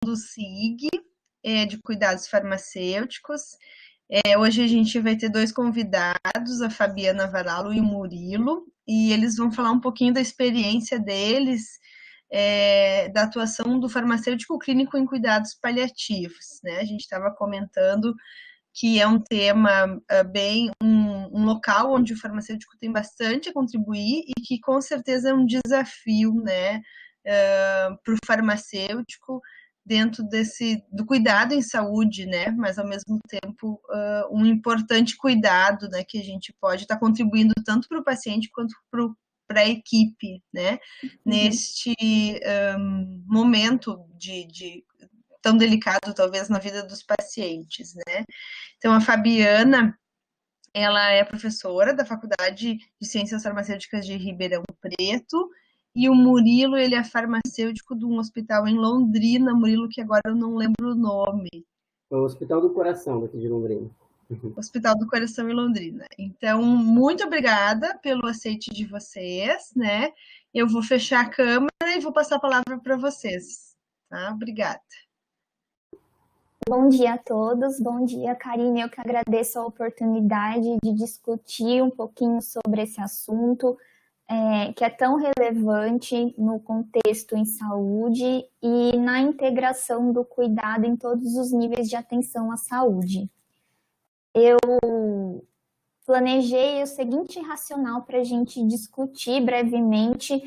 do SIG, de cuidados farmacêuticos. Hoje a gente vai ter 2 convidados, a Fabiana Varallo e o Murilo, e eles vão falar um pouquinho da experiência deles, da atuação do farmacêutico clínico em cuidados paliativos, né? A gente estava comentando que é um tema bem, um local onde o farmacêutico tem bastante a contribuir e que com certeza é um desafio, né, para o farmacêutico dentro do cuidado em saúde, né, mas ao mesmo tempo um importante cuidado, né, que a gente pode estar contribuindo tanto para o paciente quanto para a equipe, né, neste momento de tão delicado, talvez, na vida dos pacientes, né. Então, a Fabiana, ela é professora da Faculdade de Ciências Farmacêuticas de Ribeirão Preto, e o Murilo, ele é farmacêutico de um hospital em Londrina, Murilo, que agora eu não lembro o nome. É o Hospital do Coração, daqui de Londrina. Hospital do Coração em Londrina. Então, muito obrigada pelo aceite de vocês, né? Eu vou fechar a câmera e vou passar a palavra para vocês, tá? Obrigada. Bom dia a todos, bom dia, Karine. Eu que agradeço a oportunidade de discutir um pouquinho sobre esse assunto, que é tão relevante no contexto em saúde e na integração do cuidado em todos os níveis de atenção à saúde. Eu planejei o seguinte racional para a gente discutir brevemente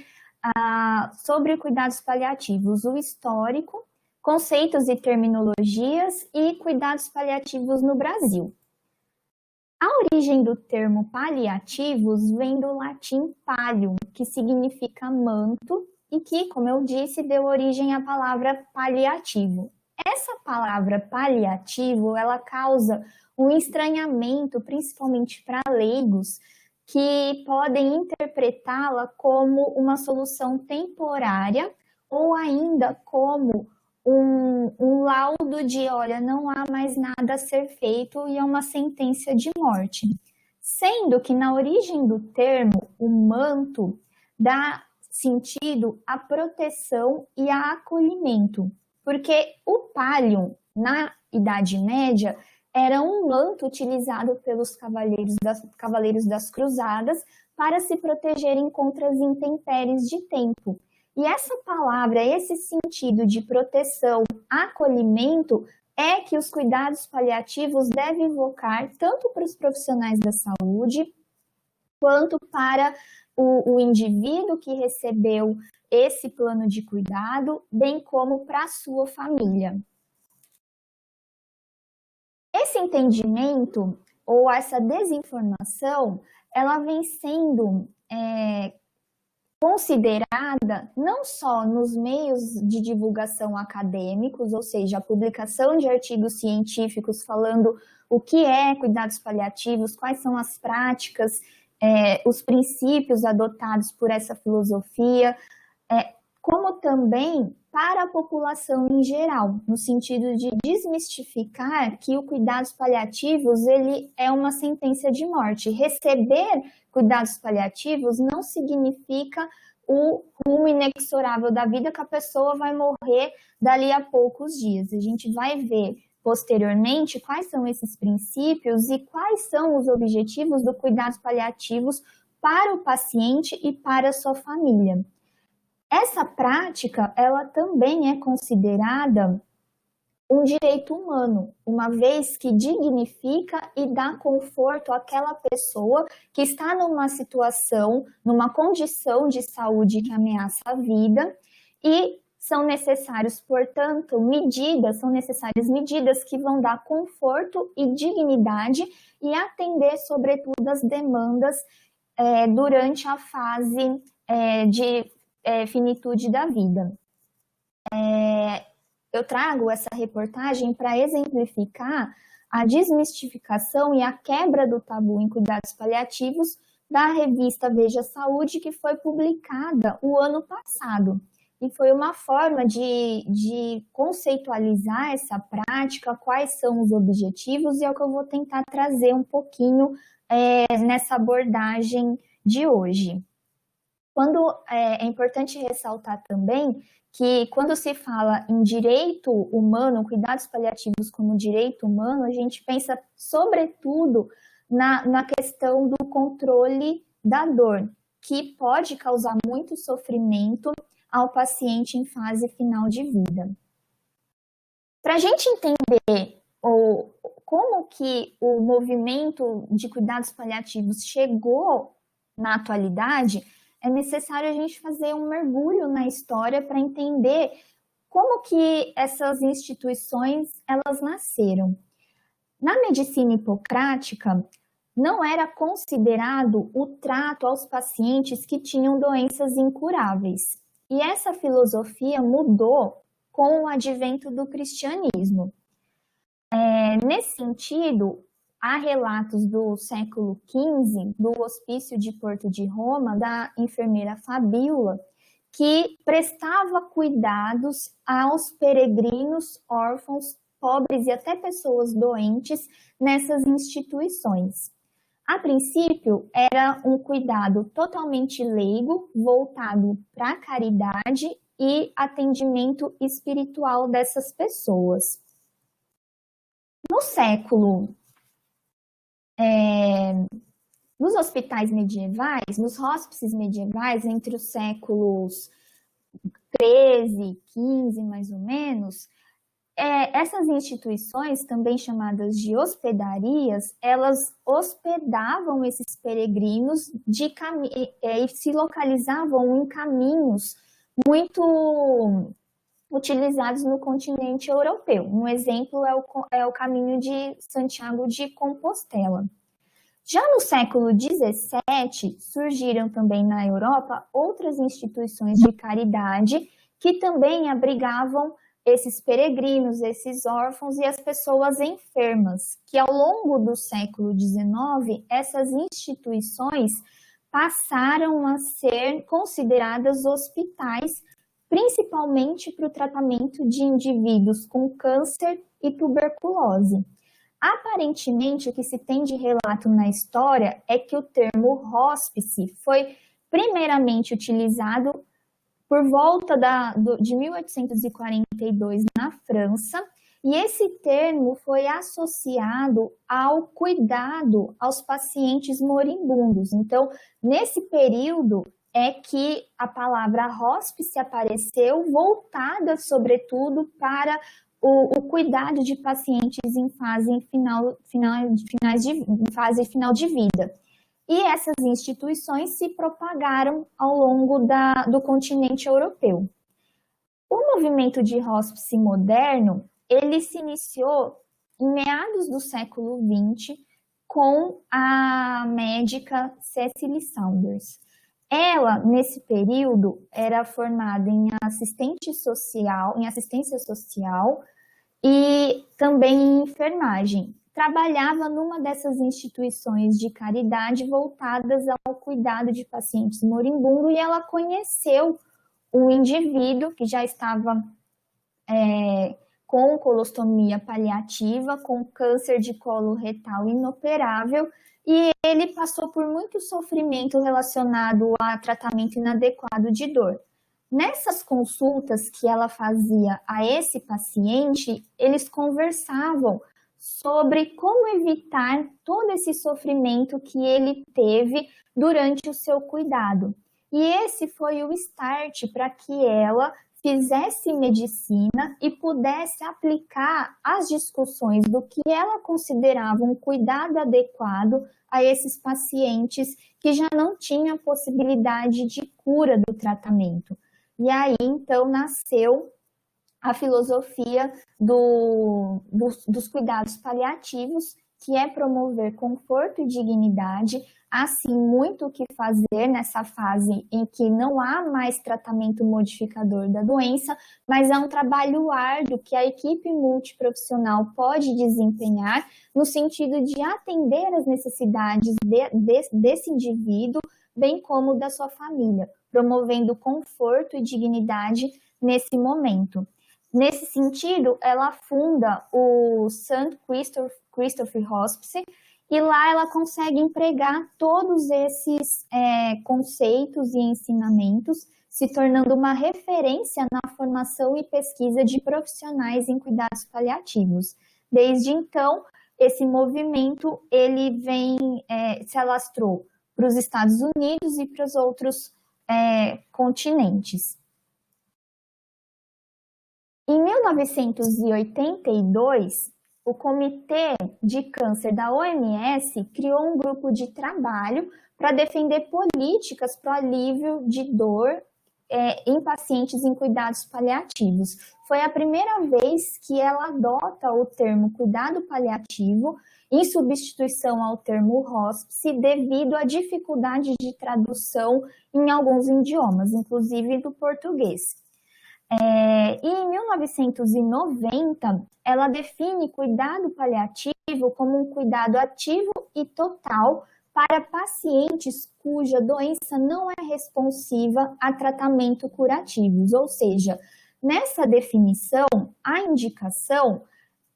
sobre cuidados paliativos, o histórico, conceitos e terminologias e cuidados paliativos no Brasil. A origem do termo paliativos vem do latim pallium, que significa manto e que, como eu disse, deu origem à palavra paliativo. Essa palavra paliativo, ela causa um estranhamento, principalmente para leigos, que podem interpretá-la como uma solução temporária ou ainda como um laudo de, olha, não há mais nada a ser feito e é uma sentença de morte. Sendo que na origem do termo, o manto dá sentido à proteção e a acolhimento, porque o pallium, na Idade Média, era um manto utilizado pelos cavaleiros das cruzadas para se protegerem contra as intempéries de tempo. E essa palavra, esse sentido de proteção, acolhimento, é que os cuidados paliativos devem evocar tanto para os profissionais da saúde, quanto para o indivíduo que recebeu esse plano de cuidado, bem como para a sua família. Esse entendimento, ou essa desinformação, ela vem sendo considerada não só nos meios de divulgação acadêmicos, ou seja, a publicação de artigos científicos falando o que é cuidados paliativos, quais são as práticas, os princípios adotados por essa filosofia, como também para a população em geral, no sentido de desmistificar que o cuidados paliativos ele é uma sentença de morte. Receber cuidados paliativos não significa o rumo inexorável da vida, que a pessoa vai morrer dali a poucos dias. A gente vai ver posteriormente quais são esses princípios e quais são os objetivos do cuidados paliativos para o paciente e para a sua família. Essa prática, ela também é considerada um direito humano, uma vez que dignifica e dá conforto àquela pessoa que está numa situação, numa condição de saúde que ameaça a vida e são necessárias medidas que vão dar conforto e dignidade e atender, sobretudo, as demandas durante a fase de finitude da vida. Eu trago essa reportagem para exemplificar a desmistificação e a quebra do tabu em cuidados paliativos da revista Veja Saúde, que foi publicada o ano passado. E foi uma forma de conceitualizar essa prática, quais são os objetivos, e é o que eu vou tentar trazer um pouquinho nessa abordagem de hoje. É importante ressaltar também que quando se fala em direito humano, cuidados paliativos como direito humano, a gente pensa sobretudo na questão do controle da dor, que pode causar muito sofrimento ao paciente em fase final de vida. Para a gente entender como que o movimento de cuidados paliativos chegou na atualidade, é necessário a gente fazer um mergulho na história para entender como que essas instituições elas nasceram. Na medicina hipocrática, não era considerado o trato aos pacientes que tinham doenças incuráveis. E essa filosofia mudou com o advento do cristianismo. Nesse sentido, há relatos do século XV, do Hospício de Porto de Roma, da enfermeira Fabíola, que prestava cuidados aos peregrinos, órfãos, pobres e até pessoas doentes nessas instituições. A princípio, era um cuidado totalmente leigo, voltado para a caridade e atendimento espiritual dessas pessoas. Nos hospitais medievais, nos hóspices medievais, entre os séculos 13, 15, mais ou menos, essas instituições, também chamadas de hospedarias, elas hospedavam esses peregrinos e se localizavam em caminhos muito utilizados no continente europeu. Um exemplo é o caminho de Santiago de Compostela. Já no século XVII, surgiram também na Europa outras instituições de caridade que também abrigavam esses peregrinos, esses órfãos e as pessoas enfermas, que ao longo do século XIX, essas instituições passaram a ser consideradas hospitais, principalmente para o tratamento de indivíduos com câncer e tuberculose. Aparentemente, o que se tem de relato na história é que o termo hóspice foi primeiramente utilizado por volta de 1842 na França, e esse termo foi associado ao cuidado aos pacientes moribundos. Então, nesse período é que a palavra hóspice apareceu, voltada, sobretudo, para o cuidado de pacientes em fase final de vida. E essas instituições se propagaram ao longo do continente europeu. O movimento de hóspice moderno, ele se iniciou em meados do século XX com a médica Cecily Saunders. Ela, nesse período, era formada em assistência social e também em enfermagem. Trabalhava numa dessas instituições de caridade voltadas ao cuidado de pacientes moribundos e ela conheceu um indivíduo que já estava com colostomia paliativa, com câncer de colo retal inoperável, e ele passou por muito sofrimento relacionado a tratamento inadequado de dor. Nessas consultas que ela fazia a esse paciente, eles conversavam sobre como evitar todo esse sofrimento que ele teve durante o seu cuidado. E esse foi o start para que ela fizesse medicina e pudesse aplicar as discussões do que ela considerava um cuidado adequado a esses pacientes que já não tinham possibilidade de cura do tratamento. E aí, então, nasceu a filosofia dos cuidados paliativos, que é promover conforto e dignidade. Há sim muito o que fazer nessa fase em que não há mais tratamento modificador da doença, mas é um trabalho árduo que a equipe multiprofissional pode desempenhar no sentido de atender as necessidades desse indivíduo, bem como da sua família, promovendo conforto e dignidade nesse momento. Nesse sentido, ela funda o St. Christopher Hospice e lá ela consegue empregar todos esses conceitos e ensinamentos, se tornando uma referência na formação e pesquisa de profissionais em cuidados paliativos. Desde então, esse movimento ele se alastrou para os Estados Unidos e para os outros continentes. Em 1982, o Comitê de Câncer da OMS criou um grupo de trabalho para defender políticas para o alívio de dor em pacientes em cuidados paliativos. Foi a primeira vez que ela adota o termo cuidado paliativo em substituição ao termo hospice devido à dificuldade de tradução em alguns idiomas, inclusive do português. E em 1990, ela define cuidado paliativo como um cuidado ativo e total para pacientes cuja doença não é responsiva a tratamento curativos, ou seja, nessa definição, a indicação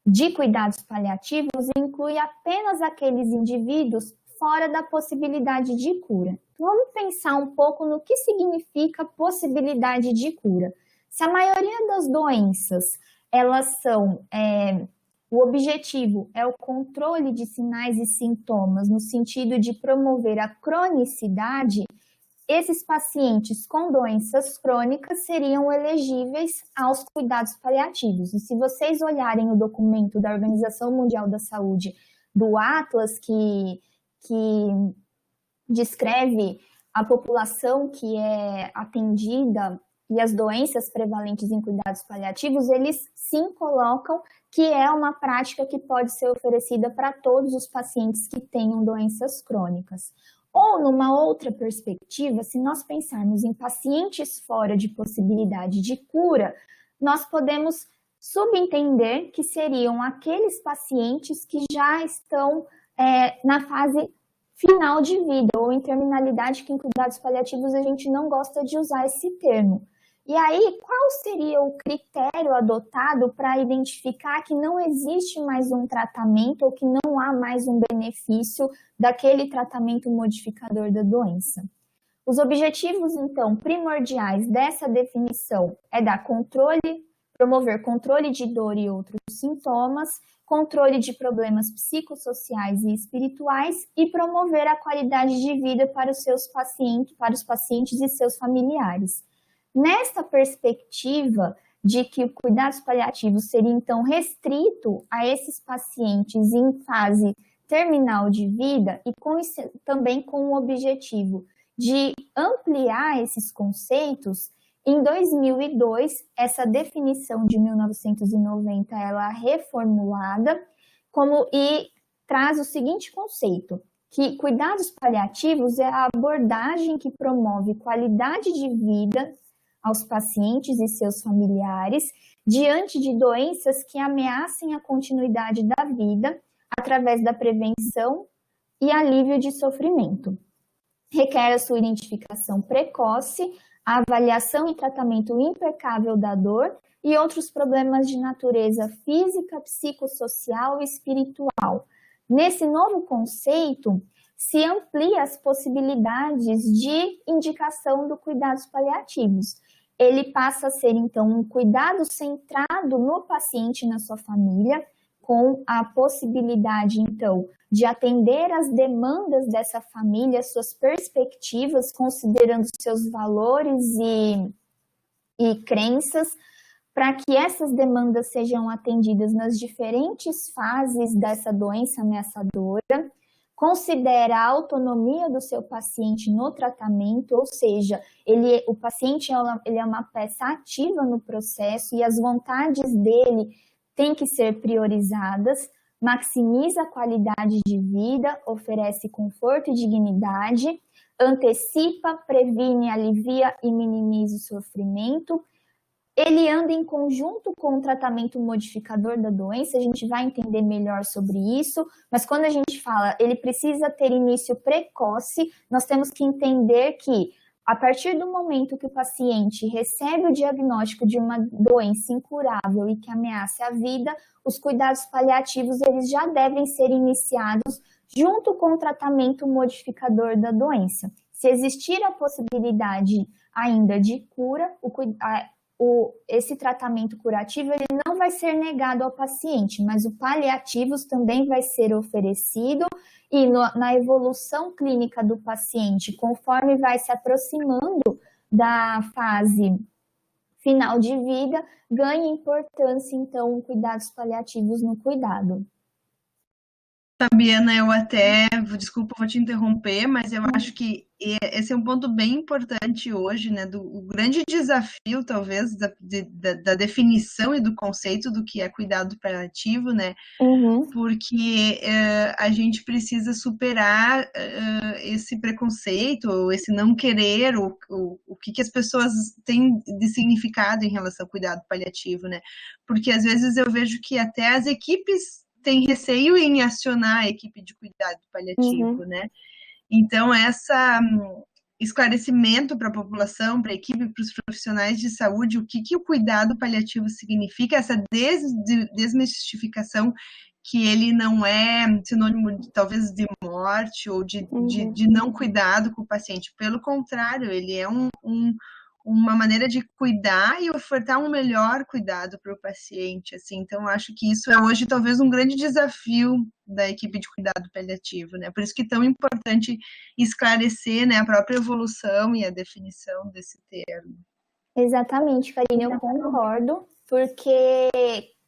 de cuidados paliativos inclui apenas aqueles indivíduos fora da possibilidade de cura. Vamos pensar um pouco no que significa possibilidade de cura. Se a maioria das doenças, elas são, o objetivo é o controle de sinais e sintomas no sentido de promover a cronicidade, esses pacientes com doenças crônicas seriam elegíveis aos cuidados paliativos. E se vocês olharem o documento da Organização Mundial da Saúde, do Atlas, que descreve a população que é atendida e as doenças prevalentes em cuidados paliativos, eles sim colocam que é uma prática que pode ser oferecida para todos os pacientes que tenham doenças crônicas. Ou, numa outra perspectiva, se nós pensarmos em pacientes fora de possibilidade de cura, nós podemos subentender que seriam aqueles pacientes que já estão na fase final de vida, ou em terminalidade, que em cuidados paliativos a gente não gosta de usar esse termo. E aí, qual seria o critério adotado para identificar que não existe mais um tratamento ou que não há mais um benefício daquele tratamento modificador da doença? Os objetivos, então, primordiais dessa definição é dar promover controle de dor e outros sintomas, controle de problemas psicossociais e espirituais e promover a qualidade de vida para os pacientes e seus familiares. Nesta perspectiva de que o cuidados paliativos seria, então, restrito a esses pacientes em fase terminal de vida e também com o objetivo de ampliar esses conceitos, em 2002, essa definição de 1990, ela é reformulada e traz o seguinte conceito, que cuidados paliativos é a abordagem que promove qualidade de vida aos pacientes e seus familiares diante de doenças que ameacem a continuidade da vida através da prevenção e alívio de sofrimento. Requer a sua identificação precoce, a avaliação e tratamento impecável da dor e outros problemas de natureza física, psicossocial e espiritual. Nesse novo conceito, se amplia as possibilidades de indicação do cuidados paliativos. Ele passa a ser, então, um cuidado centrado no paciente e na sua família, com a possibilidade, então, de atender às demandas dessa família, suas perspectivas, considerando seus valores e crenças, para que essas demandas sejam atendidas nas diferentes fases dessa doença ameaçadora, considera a autonomia do seu paciente no tratamento, ou seja, o paciente ele é uma peça ativa no processo e as vontades dele têm que ser priorizadas, maximiza a qualidade de vida, oferece conforto e dignidade, antecipa, previne, alivia e minimiza o sofrimento. Ele anda em conjunto com o tratamento modificador da doença, a gente vai entender melhor sobre isso, mas quando a gente fala ele precisa ter início precoce, nós temos que entender que a partir do momento que o paciente recebe o diagnóstico de uma doença incurável e que ameaça a vida, os cuidados paliativos eles já devem ser iniciados junto com o tratamento modificador da doença. Se existir a possibilidade ainda de cura, esse tratamento curativo ele não vai ser negado ao paciente, mas o paliativos também vai ser oferecido e na evolução clínica do paciente, conforme vai se aproximando da fase final de vida, ganha importância, então, cuidados paliativos no cuidado. Fabiana, desculpa, vou te interromper, mas eu acho que esse é um ponto bem importante hoje, né, o grande desafio, talvez, da definição e do conceito do que é cuidado paliativo, né, porque a gente precisa superar esse preconceito, ou esse não querer, o que as pessoas têm de significado em relação ao cuidado paliativo, né, porque às vezes eu vejo que até as equipes tem receio em acionar a equipe de cuidado paliativo, né? Então, esclarecimento para a população, para a equipe, para os profissionais de saúde, o que o cuidado paliativo significa, essa desmistificação que ele não é sinônimo, talvez, de morte ou de não cuidado com o paciente. Pelo contrário, ele é uma maneira de cuidar e ofertar um melhor cuidado para o paciente, assim. Então, acho que isso é hoje talvez um grande desafio da equipe de cuidado paliativo, né? Por isso que é tão importante esclarecer, né, a própria evolução e a definição desse termo. Exatamente, Karine, eu concordo, porque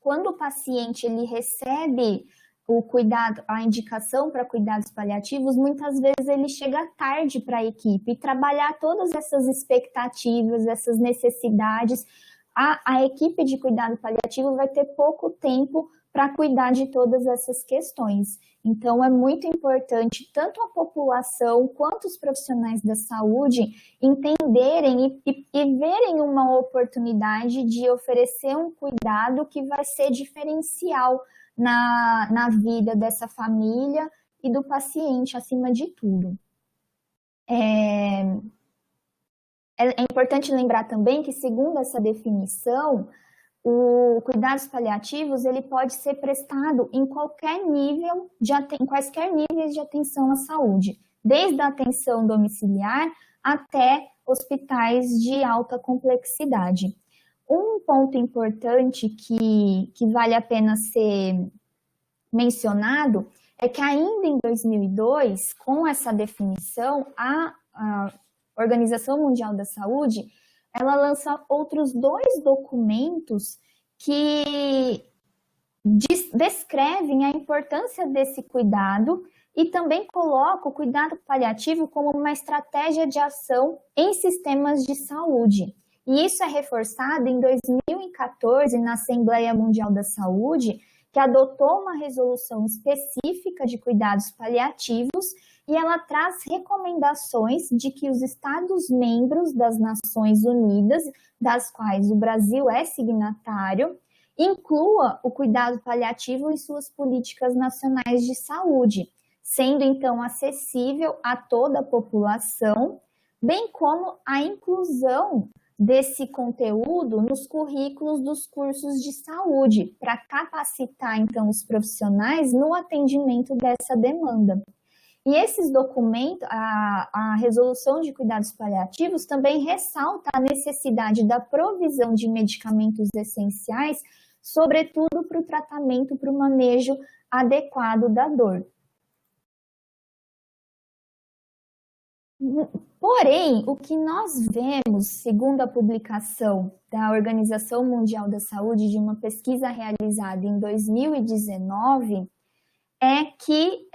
quando o paciente ele recebe o cuidado, a indicação para cuidados paliativos, muitas vezes ele chega tarde para a equipe e trabalhar todas essas expectativas, essas necessidades. A equipe de cuidado paliativo vai ter pouco tempo para cuidar de todas essas questões. Então, é muito importante tanto a população quanto os profissionais da saúde entenderem e verem uma oportunidade de oferecer um cuidado que vai ser diferencial na vida dessa família e do paciente, acima de tudo. É importante lembrar também que, segundo essa definição, o cuidados paliativos ele pode ser prestado em qualquer nível, em quaisquer níveis de atenção à saúde, desde a atenção domiciliar até hospitais de alta complexidade. Um ponto importante que vale a pena ser mencionado é que ainda em 2002, com essa definição, a Organização Mundial da Saúde, ela lança outros 2 documentos que descrevem a importância desse cuidado e também coloca o cuidado paliativo como uma estratégia de ação em sistemas de saúde. E isso é reforçado em 2014 na Assembleia Mundial da Saúde, que adotou uma resolução específica de cuidados paliativos e ela traz recomendações de que os Estados-membros das Nações Unidas, das quais o Brasil é signatário, inclua o cuidado paliativo em suas políticas nacionais de saúde, sendo então acessível a toda a população, bem como a inclusão desse conteúdo nos currículos dos cursos de saúde, para capacitar, então, os profissionais no atendimento dessa demanda. E esses documentos, a resolução de cuidados paliativos também ressalta a necessidade da provisão de medicamentos essenciais, sobretudo para o tratamento, para o manejo adequado da dor. Porém, o que nós vemos, segundo a publicação da Organização Mundial da Saúde de uma pesquisa realizada em 2019, é que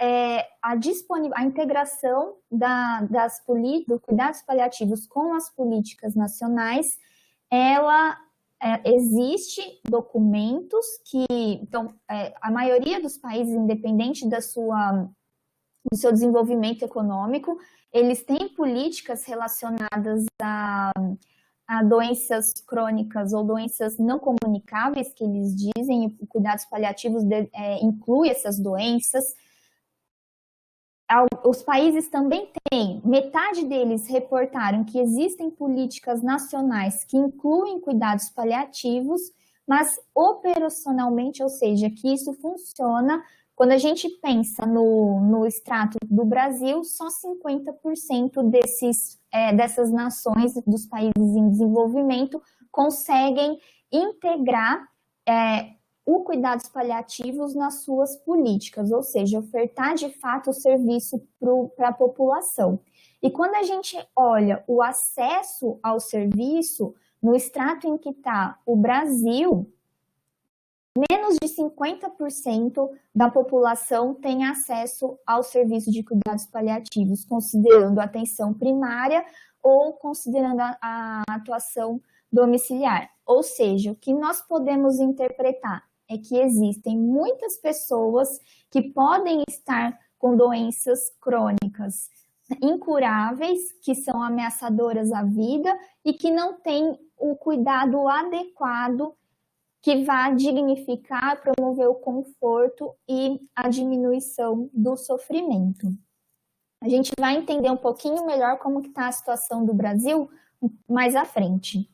a integração dos cuidados paliativos com as políticas nacionais, existe documentos que, então, a maioria dos países, independente do seu desenvolvimento econômico, eles têm políticas relacionadas a doenças crônicas ou doenças não comunicáveis, que eles dizem, e cuidados paliativos inclui essas doenças. Os países também têm, metade deles reportaram que existem políticas nacionais que incluem cuidados paliativos, mas operacionalmente, ou seja, que isso funciona Quando a gente pensa no extrato do Brasil, só 50% dessas nações, dos países em desenvolvimento, conseguem integrar o cuidados paliativos nas suas políticas, ou seja, ofertar de fato o serviço para a população. E quando a gente olha o acesso ao serviço, no extrato em que está o Brasil, menos de 50% da população tem acesso ao serviço de cuidados paliativos, considerando a atenção primária ou considerando a atuação domiciliar. Ou seja, o que nós podemos interpretar é que existem muitas pessoas que podem estar com doenças crônicas incuráveis, que são ameaçadoras à vida e que não têm o cuidado adequado que vá dignificar, promover o conforto e a diminuição do sofrimento. A gente vai entender um pouquinho melhor como está a situação do Brasil mais à frente.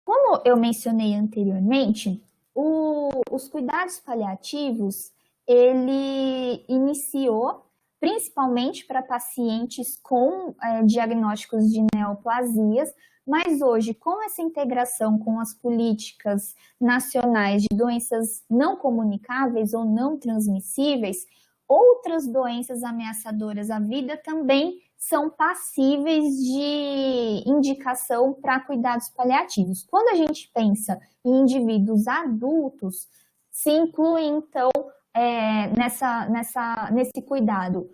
Como eu mencionei anteriormente, os cuidados paliativos, ele iniciou principalmente para pacientes com diagnósticos de neoplasias, mas hoje, com essa integração com as políticas nacionais de doenças não comunicáveis ou não transmissíveis, outras doenças ameaçadoras à vida também são passíveis de indicação para cuidados paliativos. Quando a gente pensa em indivíduos adultos, se inclui, então, nesse cuidado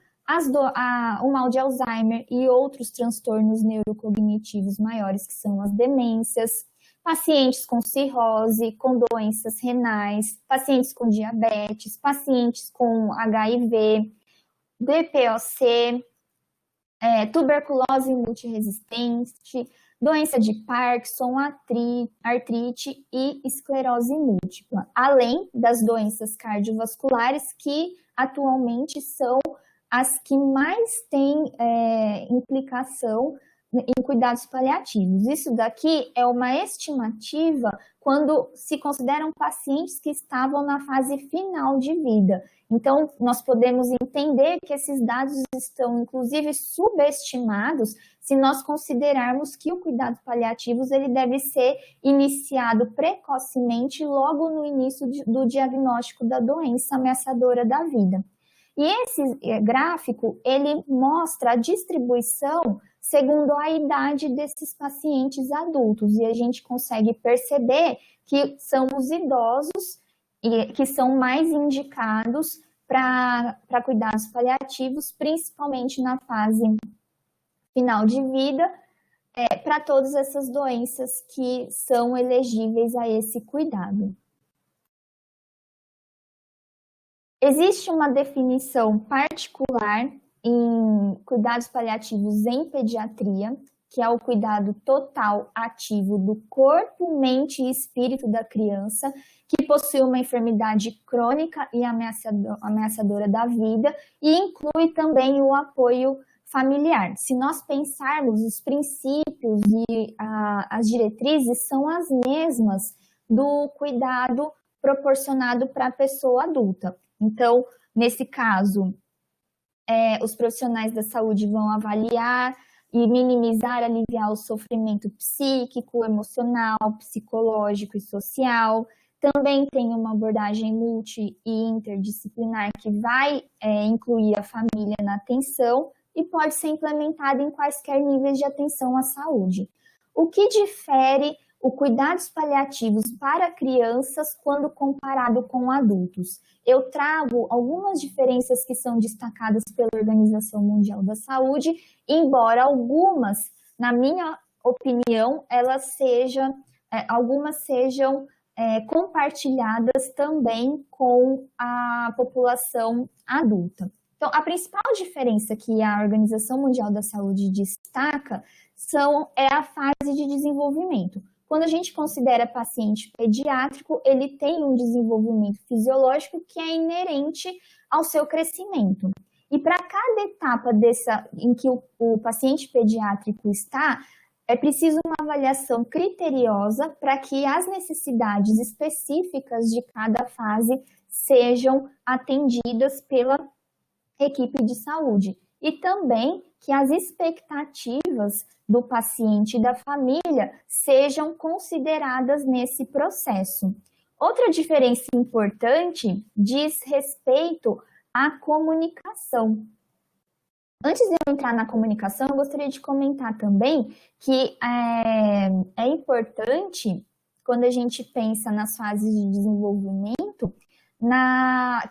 o mal de Alzheimer e outros transtornos neurocognitivos maiores, que são as demências, pacientes com cirrose, com doenças renais, pacientes com diabetes, pacientes com HIV, DPOC, tuberculose multiresistente, doença de Parkinson, artrite e esclerose múltipla, além das doenças cardiovasculares que atualmente são as que mais têm implicação em cuidados paliativos. Isso daqui é uma estimativa quando se consideram pacientes que estavam na fase final de vida. Então, nós podemos entender que esses dados estão, inclusive, subestimados se nós considerarmos que o cuidado paliativos ele deve ser iniciado precocemente logo no início do diagnóstico da doença ameaçadora da vida. E esse gráfico, ele mostra a distribuição segundo a idade desses pacientes adultos. E a gente consegue perceber que são os idosos que são mais indicados para cuidados paliativos, principalmente na fase final de vida, para todas essas doenças que são elegíveis a esse cuidado. Existe uma definição particular em cuidados paliativos em pediatria, que é o cuidado total ativo do corpo, mente e espírito da criança, que possui uma enfermidade crônica e ameaçadora da vida, e inclui também o apoio familiar. Se nós pensarmos, os princípios e as diretrizes são as mesmas do cuidado proporcionado para a pessoa adulta. Então, nesse caso, os profissionais da saúde vão avaliar e minimizar, aliviar o sofrimento psíquico, emocional, psicológico e social. Também tem uma abordagem multi e interdisciplinar que vai incluir a família na atenção e pode ser implementada em quaisquer níveis de atenção à saúde. O que difere o cuidados paliativos para crianças quando comparado com adultos? Eu trago algumas diferenças que são destacadas pela Organização Mundial da Saúde, embora algumas, na minha opinião, algumas sejam compartilhadas também com a população adulta. Então, a principal diferença que a Organização Mundial da Saúde destaca é a fase de desenvolvimento. Quando a gente considera paciente pediátrico, ele tem um desenvolvimento fisiológico que é inerente ao seu crescimento. E para cada etapa em que o paciente pediátrico está, é preciso uma avaliação criteriosa para que as necessidades específicas de cada fase sejam atendidas pela equipe de saúde. E também que as expectativas do paciente e da família sejam consideradas nesse processo. Outra diferença importante diz respeito à comunicação. Antes de eu entrar na comunicação, eu gostaria de comentar também que é importante, quando a gente pensa nas fases de desenvolvimento,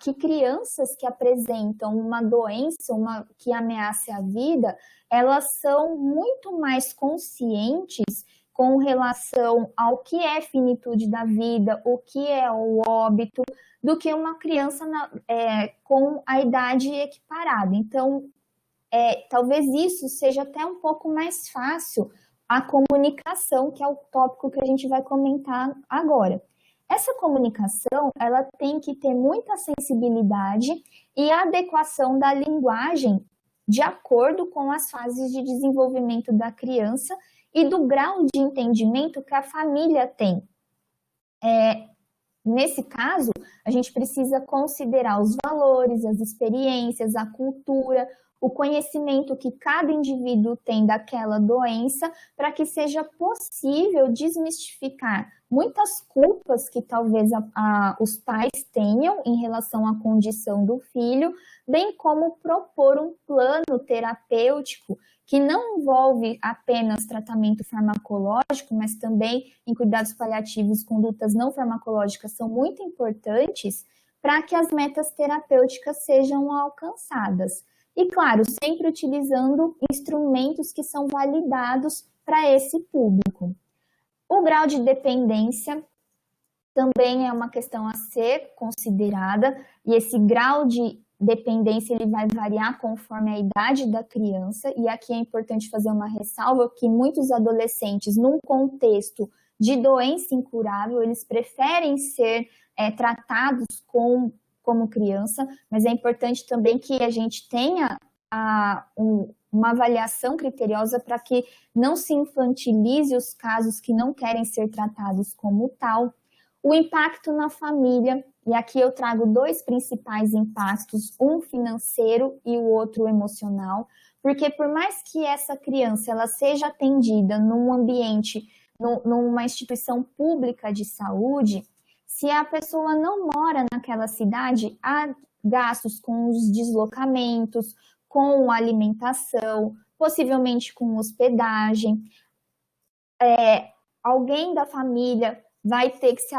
que crianças que apresentam uma doença, que ameace a vida, elas são muito mais conscientes com relação ao que é finitude da vida, o que é o óbito, do que uma criança com a idade equiparada. Então, talvez isso seja até um pouco mais fácil a comunicação, que é o tópico que a gente vai comentar agora. Essa comunicação, ela tem que ter muita sensibilidade e adequação da linguagem de acordo com as fases de desenvolvimento da criança e do grau de entendimento que a família tem. Nesse caso, a gente precisa considerar os valores, as experiências, a cultura, o conhecimento que cada indivíduo tem daquela doença, para que seja possível desmistificar muitas culpas que talvez os pais tenham em relação à condição do filho, bem como propor um plano terapêutico que não envolve apenas tratamento farmacológico, mas também em cuidados paliativos, condutas não farmacológicas são muito importantes para que as metas terapêuticas sejam alcançadas. E, claro, sempre utilizando instrumentos que são validados para esse público. O grau de dependência também é uma questão a ser considerada, e esse grau de dependência ele vai variar conforme a idade da criança, e aqui é importante fazer uma ressalva que muitos adolescentes, num contexto de doença incurável, eles preferem ser tratados como criança, mas é importante também que a gente tenha uma avaliação criteriosa para que não se infantilize os casos que não querem ser tratados como tal. O impacto na família, e aqui eu trago dois principais impactos, um financeiro e o outro emocional, porque por mais que essa criança ela seja atendida num ambiente, numa instituição pública de saúde, se a pessoa não mora naquela cidade, há gastos com os deslocamentos, com alimentação, possivelmente com hospedagem. Alguém da família vai ter que se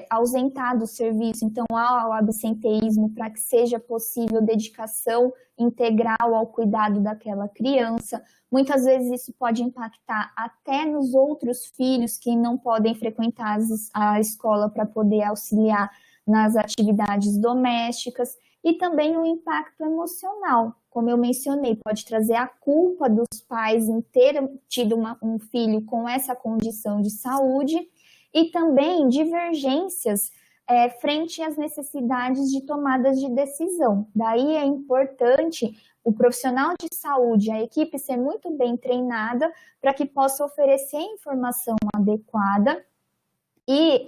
ausentar do serviço, então há o absenteísmo para que seja possível dedicação integral ao cuidado daquela criança. Muitas vezes isso pode impactar até nos outros filhos que não podem frequentar a escola para poder auxiliar nas atividades domésticas, e também o impacto emocional, como eu mencionei, pode trazer a culpa dos pais em ter tido um filho com essa condição de saúde, e também divergências frente às necessidades de tomadas de decisão. Daí é importante o profissional de saúde, a equipe ser muito bem treinada para que possa oferecer a informação adequada e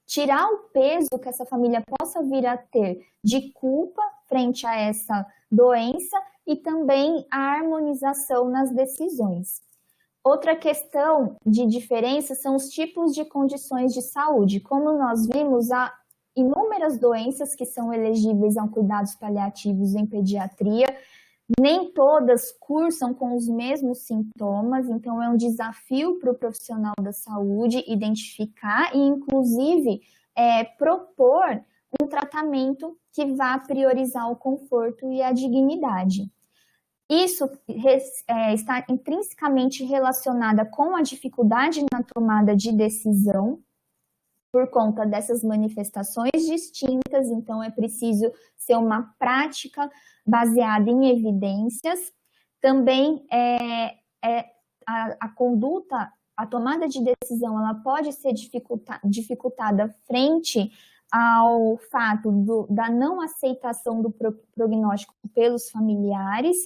tirar o peso que essa família possa vir a ter de culpa frente a essa doença e também a harmonização nas decisões. Outra questão de diferença são os tipos de condições de saúde. Como nós vimos, há inúmeras doenças que são elegíveis a cuidados paliativos em pediatria, nem todas cursam com os mesmos sintomas, então é um desafio para o profissional da saúde identificar e, inclusive, propor um tratamento que vá priorizar o conforto e a dignidade. Isso está intrinsecamente relacionada com a dificuldade na tomada de decisão, por conta dessas manifestações distintas, então é preciso ser uma prática baseada em evidências. Também a conduta, a tomada de decisão, ela pode ser dificultada frente ao fato da não aceitação do prognóstico pelos familiares,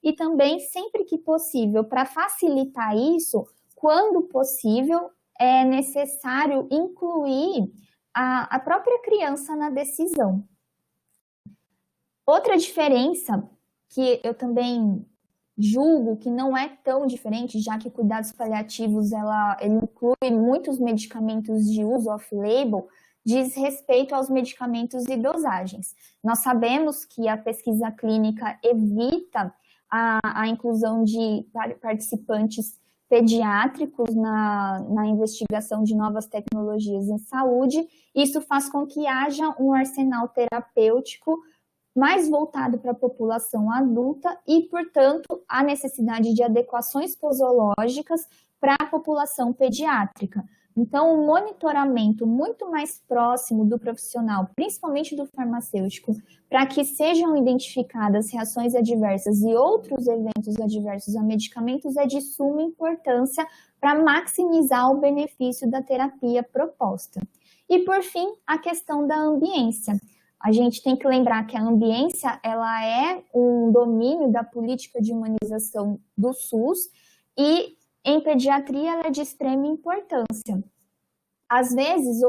e também, sempre que possível, para facilitar isso, quando possível, é necessário incluir a própria criança na decisão. Outra diferença que eu também julgo que não é tão diferente, já que cuidados paliativos ele inclui muitos medicamentos de uso off-label, diz respeito aos medicamentos e dosagens. Nós sabemos que a pesquisa clínica evita a inclusão de participantes pediátricos na investigação de novas tecnologias em saúde. Isso faz com que haja um arsenal terapêutico mais voltado para a população adulta e, portanto, a necessidade de adequações posológicas para a população pediátrica. Então, um monitoramento muito mais próximo do profissional, principalmente do farmacêutico, para que sejam identificadas reações adversas e outros eventos adversos a medicamentos é de suma importância para maximizar o benefício da terapia proposta. E, por fim, a questão da ambiência. A gente tem que lembrar que a ambiência ela é um domínio da política de humanização do SUS e em pediatria ela é de extrema importância. Às vezes,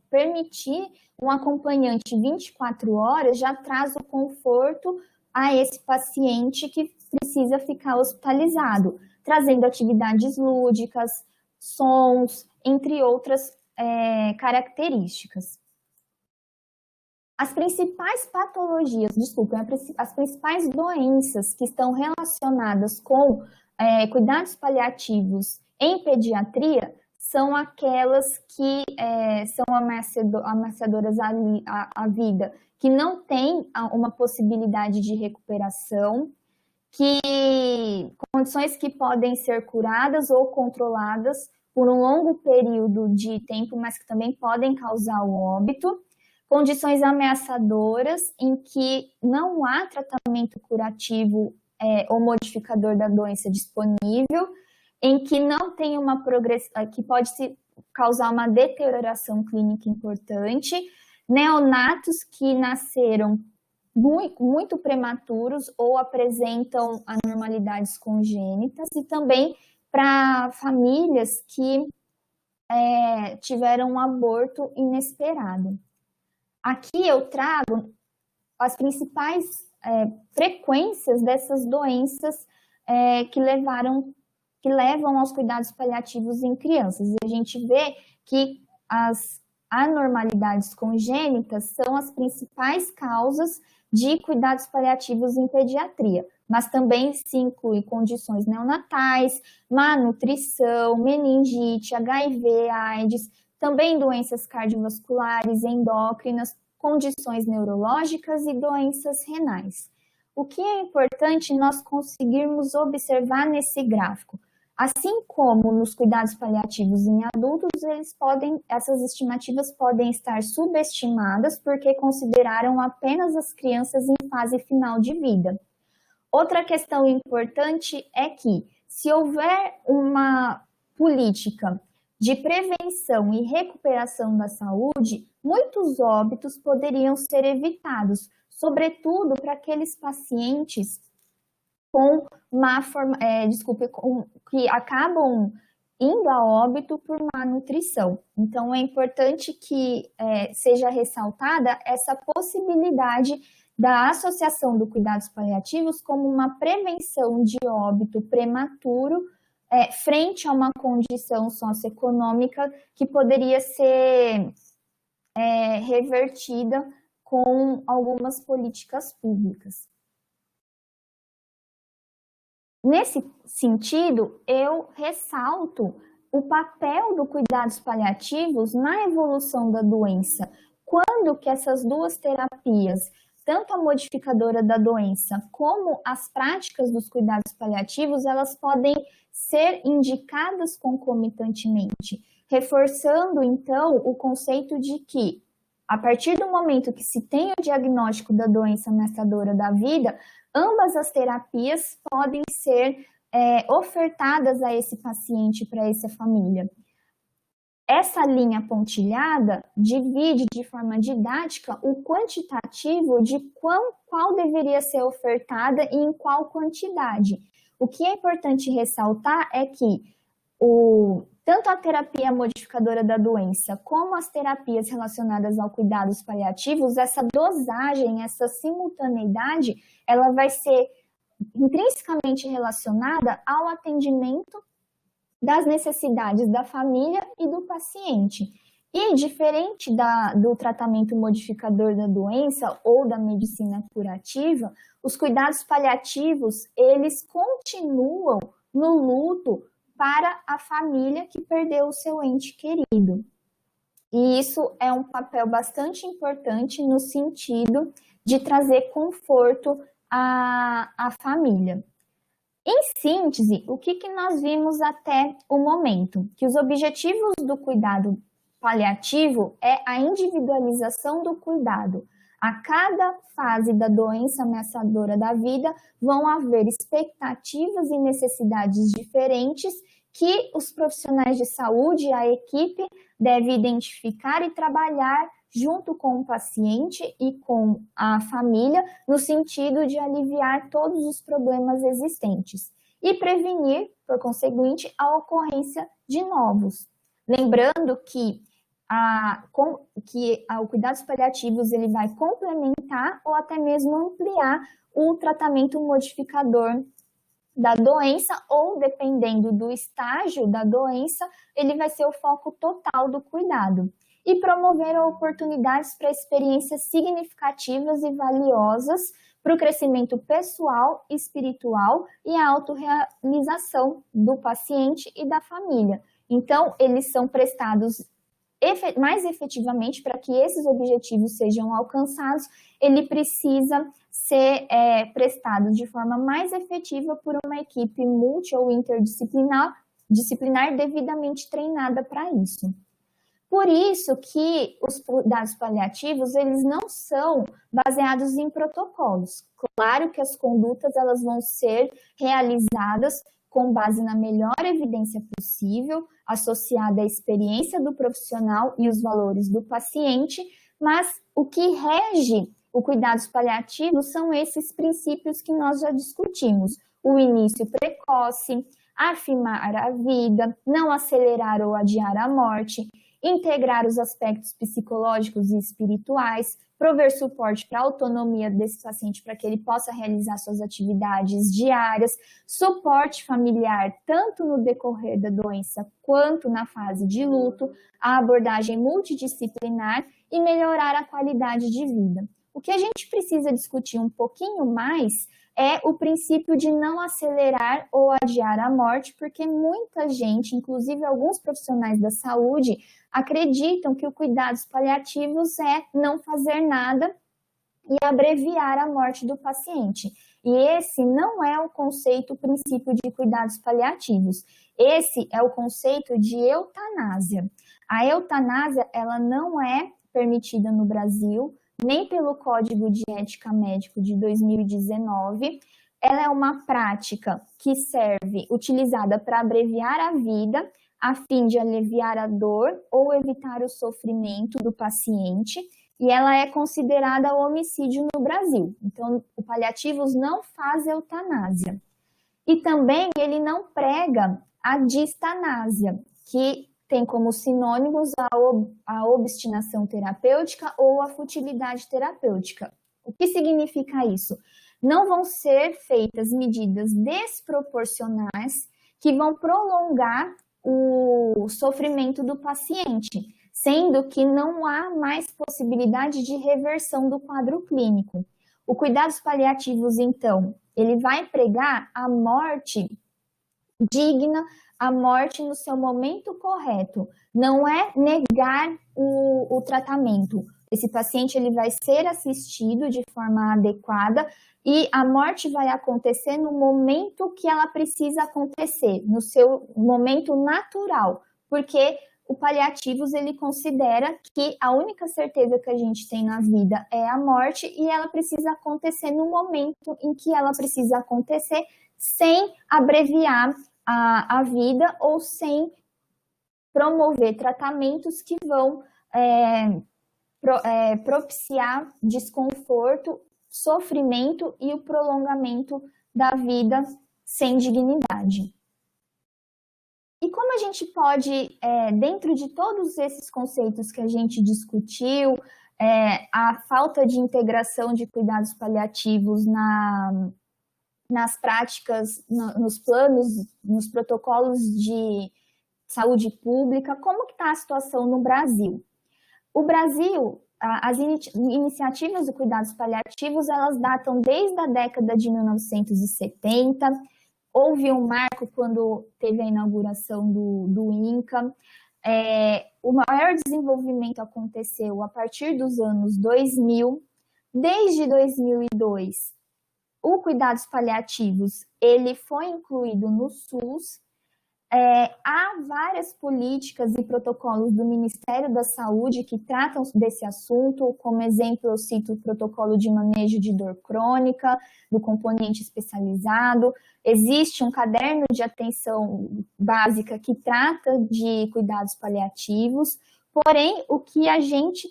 permitir um acompanhante 24 horas já traz o conforto a esse paciente que precisa ficar hospitalizado, trazendo atividades lúdicas, sons, entre outras características. As principais patologias, as principais doenças que estão relacionadas com cuidados paliativos em pediatria são aquelas que são ameaçadoras à vida, que não têm uma possibilidade de recuperação, condições que podem ser curadas ou controladas por um longo período de tempo, mas que também podem causar o óbito. Condições ameaçadoras em que não há tratamento curativo ou modificador da doença disponível, em que não tem uma progressão, que pode causar uma deterioração clínica importante, neonatos que nasceram muito prematuros ou apresentam anormalidades congênitas e também para famílias que tiveram um aborto inesperado. Aqui eu trago as principais frequências dessas doenças que levam aos cuidados paliativos em crianças. E a gente vê que as anormalidades congênitas são as principais causas de cuidados paliativos em pediatria, mas também se inclui condições neonatais, má nutrição, meningite, HIV, AIDS, também doenças cardiovasculares, endócrinas, condições neurológicas e doenças renais. O que é importante nós conseguirmos observar nesse gráfico? Assim como nos cuidados paliativos em adultos, essas estimativas podem estar subestimadas porque consideraram apenas as crianças em fase final de vida. Outra questão importante é que, se houver uma política de prevenção e recuperação da saúde, muitos óbitos poderiam ser evitados, sobretudo para aqueles pacientes que acabam indo a óbito por má nutrição. Então, é importante que seja ressaltada essa possibilidade da associação do cuidados paliativos como uma prevenção de óbito prematuro frente a uma condição socioeconômica que poderia ser revertida com algumas políticas públicas. Nesse sentido, eu ressalto o papel do cuidados paliativos na evolução da doença. Quando que essas duas terapias, tanto a modificadora da doença como as práticas dos cuidados paliativos, elas podem ser indicadas concomitantemente, reforçando, então, o conceito de que, a partir do momento que se tem o diagnóstico da doença ameaçadora da vida, ambas as terapias podem ser ofertadas a esse paciente, para essa família. Essa linha pontilhada divide de forma didática o quantitativo de qual deveria ser ofertada e em qual quantidade. O que é importante ressaltar é que tanto a terapia modificadora da doença como as terapias relacionadas ao cuidados paliativos, essa dosagem, essa simultaneidade, ela vai ser intrinsecamente relacionada ao atendimento das necessidades da família e do paciente. E diferente do tratamento modificador da doença ou da medicina curativa, os cuidados paliativos, eles continuam no luto para a família que perdeu o seu ente querido. E isso é um papel bastante importante no sentido de trazer conforto à família. Em síntese, o que nós vimos até o momento? Que os objetivos do cuidado paliativo é a individualização do cuidado. A cada fase da doença ameaçadora da vida vão haver expectativas e necessidades diferentes que os profissionais de saúde, a equipe, devem identificar e trabalhar junto com o paciente e com a família, no sentido de aliviar todos os problemas existentes e prevenir, por conseguinte, a ocorrência de novos. Lembrando que o cuidados paliativos ele vai complementar ou até mesmo ampliar o tratamento modificador da doença, ou dependendo do estágio da doença, ele vai ser o foco total do cuidado. E promover oportunidades para experiências significativas e valiosas para o crescimento pessoal, espiritual e a autorrealização do paciente e da família. Então, eles são prestados mais efetivamente. Para que esses objetivos sejam alcançados, ele precisa ser prestado de forma mais efetiva por uma equipe multi ou interdisciplinar devidamente treinada para isso. Por isso que os cuidados paliativos, eles não são baseados em protocolos. Claro que as condutas elas vão ser realizadas com base na melhor evidência possível, associada à experiência do profissional e os valores do paciente, mas o que rege o cuidados paliativos são esses princípios que nós já discutimos. O início precoce, afirmar a vida, não acelerar ou adiar a morte, integrar os aspectos psicológicos e espirituais, prover suporte para a autonomia desse paciente para que ele possa realizar suas atividades diárias, suporte familiar tanto no decorrer da doença quanto na fase de luto, a abordagem multidisciplinar e melhorar a qualidade de vida. O que a gente precisa discutir um pouquinho mais é o princípio de não acelerar ou adiar a morte, porque muita gente, inclusive alguns profissionais da saúde, acreditam que o cuidados paliativos é não fazer nada e abreviar a morte do paciente. E esse não é o conceito, o princípio de cuidados paliativos. Esse é o conceito de eutanásia. A eutanásia, ela não é permitida no Brasil, nem pelo Código de Ética Médico de 2019. Ela é uma prática que serve, utilizada para abreviar a vida, a fim de aliviar a dor ou evitar o sofrimento do paciente, e ela é considerada homicídio no Brasil. Então, o paliativos não faz eutanásia. E também ele não prega a distanásia, que tem como sinônimos a obstinação terapêutica ou a futilidade terapêutica. O que significa isso? Não vão ser feitas medidas desproporcionais que vão prolongar o sofrimento do paciente, sendo que não há mais possibilidade de reversão do quadro clínico. O cuidados paliativos, então, ele vai pregar a morte digna, a morte no seu momento correto, não é negar o tratamento. Esse paciente ele vai ser assistido de forma adequada e a morte vai acontecer no momento que ela precisa acontecer, no seu momento natural, porque o paliativos ele considera que a única certeza que a gente tem na vida é a morte e ela precisa acontecer no momento em que ela precisa acontecer, sem abreviar a vida ou sem promover tratamentos que vão propiciar desconforto, sofrimento e o prolongamento da vida sem dignidade. E como a gente pode, dentro de todos esses conceitos que a gente discutiu, a falta de integração de cuidados paliativos nas práticas, nos planos, nos protocolos de saúde pública, como que está a situação no Brasil? O Brasil, as iniciativas de cuidados paliativos, elas datam desde a década de 1970, houve um marco quando teve a inauguração do INCA. O maior desenvolvimento aconteceu a partir dos anos 2000. Desde 2002, o cuidados paliativos ele foi incluído no SUS. Há várias políticas e protocolos do Ministério da Saúde que tratam desse assunto. Como exemplo, eu cito o protocolo de manejo de dor crônica, do componente especializado. Existe um caderno de atenção básica que trata de cuidados paliativos. Porém, o que a gente